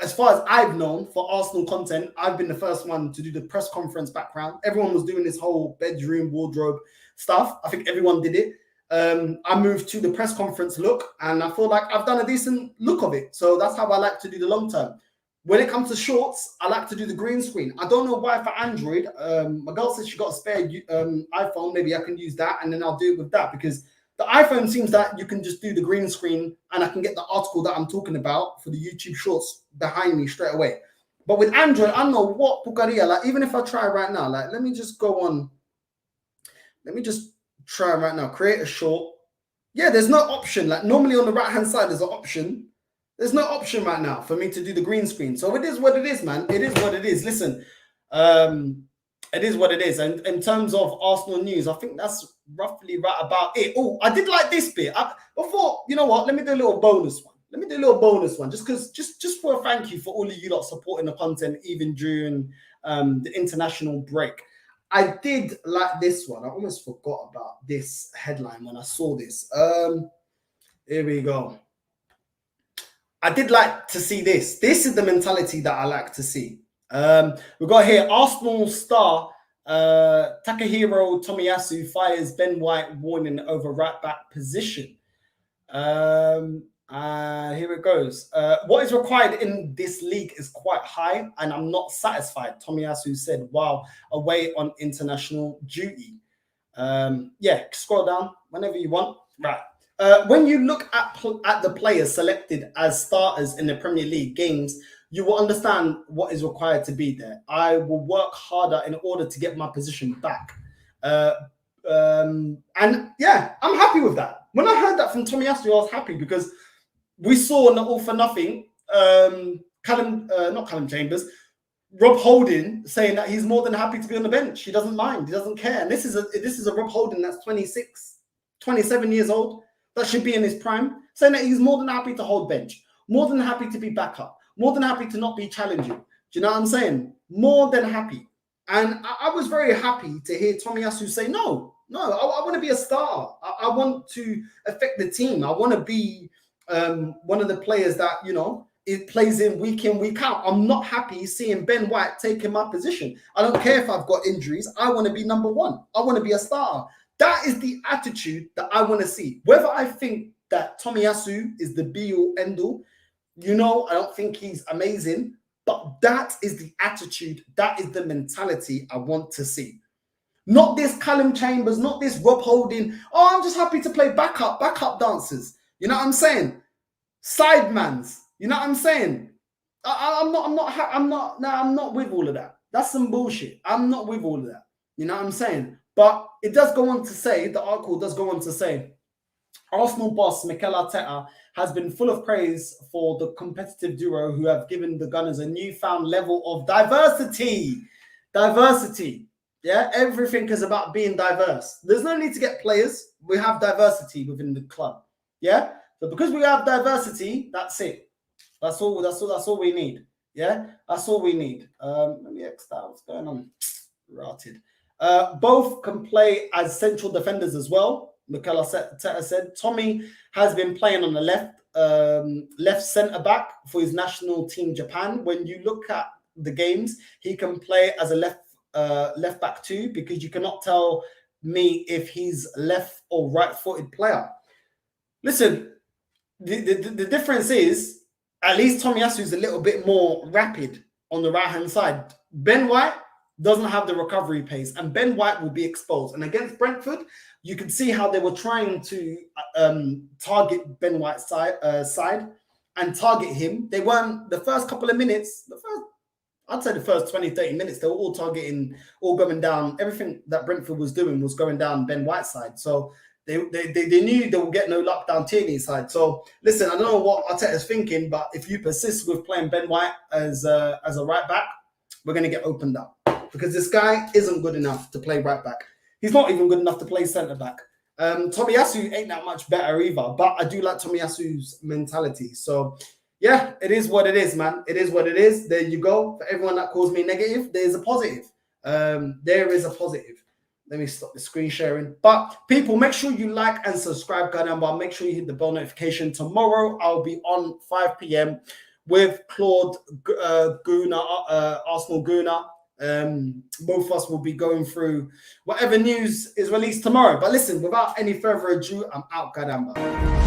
as far as I've known for Arsenal content, I've been the first one to do the press conference background. Everyone was doing this whole bedroom wardrobe stuff. I think everyone did it. I moved to the press conference look, and I feel like I've done a decent look of it. So that's how I like to do the long term. When it comes to shorts, I like to do the green screen. I don't know why for Android. My girl says she got a spare iPhone. Maybe I can use that, and then I'll do it with that, because the iPhone seems that you can just do the green screen and I can get the article that I'm talking about for the YouTube shorts behind me straight away. But with Android, I don't know what Pucaria, like, even if I try right now, like, let me just try right now, create a short. Yeah, there's no option. Like, normally on the right-hand side, there's an option. There's no option right now for me to do the green screen. So it is what it is, man. It is what it is. Listen, It is what it is. And in terms of Arsenal news, I think that's roughly right about it. Oh, I did like this bit. I thought, you know what? Let me do a little bonus one. Let me do a little bonus one, just because, just for a thank you for all of you lot supporting the content, even during the international break. I did like this one. I almost forgot about this headline when I saw this. Here we go. I did like to see this. This is the mentality that I like to see. We've got here Arsenal star Takahiro Tomiyasu fires Ben White warning over right back position. Here it goes. What is required in this league is quite high, and I'm not satisfied, Tomiyasu said while away on international duty. Yeah, scroll down whenever you want. Right. When you look at the players selected as starters in the Premier League games, you will understand what is required to be there. I will work harder in order to get my position back. And yeah, I'm happy with that. When I heard that from Tomiyasu, I was happy because we saw in the All for Nothing, not Callum Chambers, Rob Holding saying that he's more than happy to be on the bench. He doesn't mind. He doesn't care. And this is a Rob Holding that's 26, 27 years old. That should be in his prime, saying that he's more than happy to hold bench, more than happy to be backup, more than happy to not be challenging. Do you know what I'm saying? More than happy. And I was very happy to hear Tomiyasu say, no, I want to be a star. I want to affect the team. I want to be one of the players that, you know, it plays in, week out. I'm not happy seeing Ben White taking my position. I don't care if I've got injuries. I want to be number one. I want to be a star. That is the attitude that I want to see. Whether I think that Tomiyasu is the be-all, end-all, you know, I don't think he's amazing, but that is the attitude, that is the mentality I want to see. Not this Callum Chambers, not this Rob Holding. Oh, I'm just happy to play backup dancers. You know what I'm saying? Sidemans. You know what I'm saying? I'm not with all of that. That's some bullshit. I'm not with all of that. You know what I'm saying? But it does go on to say, the article does go on to say, Arsenal boss Mikel Arteta has been full of praise for the competitive duo who have given the Gunners a newfound level of diversity. Diversity. Yeah, everything is about being diverse. There's no need to get players. We have diversity within the club. Yeah? So because we have diversity, that's it. That's all we need. Yeah? That's all we need. Let me X that. What's going on? Rotted. Both can play as central defenders as well. Mikel Arteta said Tommy has been playing on the left centre back for his national team Japan. When you look at the games, he can play as a left back too, because you cannot tell me if he's left or right-footed player. Listen, the difference is at least Tomiyasu is a little bit more rapid on the right-hand side. Ben White doesn't have the recovery pace, and Ben White will be exposed. And against Brentford, you could see how they were trying to target Ben White's side and target him. They weren't, the first couple of minutes, I'd say the first 20, 30 minutes, they were all targeting, all going down. Everything that Brentford was doing was going down Ben White's side. So they knew they would get no luck down Tierney's side. So listen, I don't know what Arteta's thinking, but if you persist with playing Ben White as a right back, we're going to get opened up. Because this guy isn't good enough to play right back. He's not even good enough to play centre back. Tomiyasu ain't that much better either, but I do like Tomiyasu's mentality. So yeah, it is what it is, man. It is what it is. There you go. For everyone that calls me negative, there's a positive. There is a positive. Let me stop the screen sharing. But people, make sure you like and subscribe, Ganamba. Make sure you hit the bell notification. Tomorrow, I'll be on 5 p.m. with Claude Guna, Arsenal Guna. Both of us will be going through whatever news is released tomorrow. But listen, without any further ado, I'm out, Gadamba.